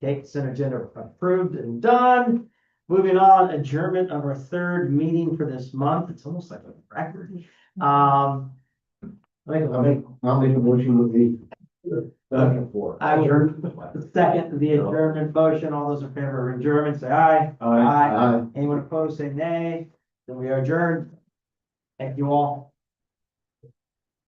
Okay, consent agenda approved and done. Moving on, adjournment of our 3rd meeting for this month. It's almost like a record. I'll make a I'll make a motion with the. I will second the adjournment motion. All those in favor of adjournment, say aye. Aye. Anyone opposed, say nay. Then we are adjourned. Thank you all.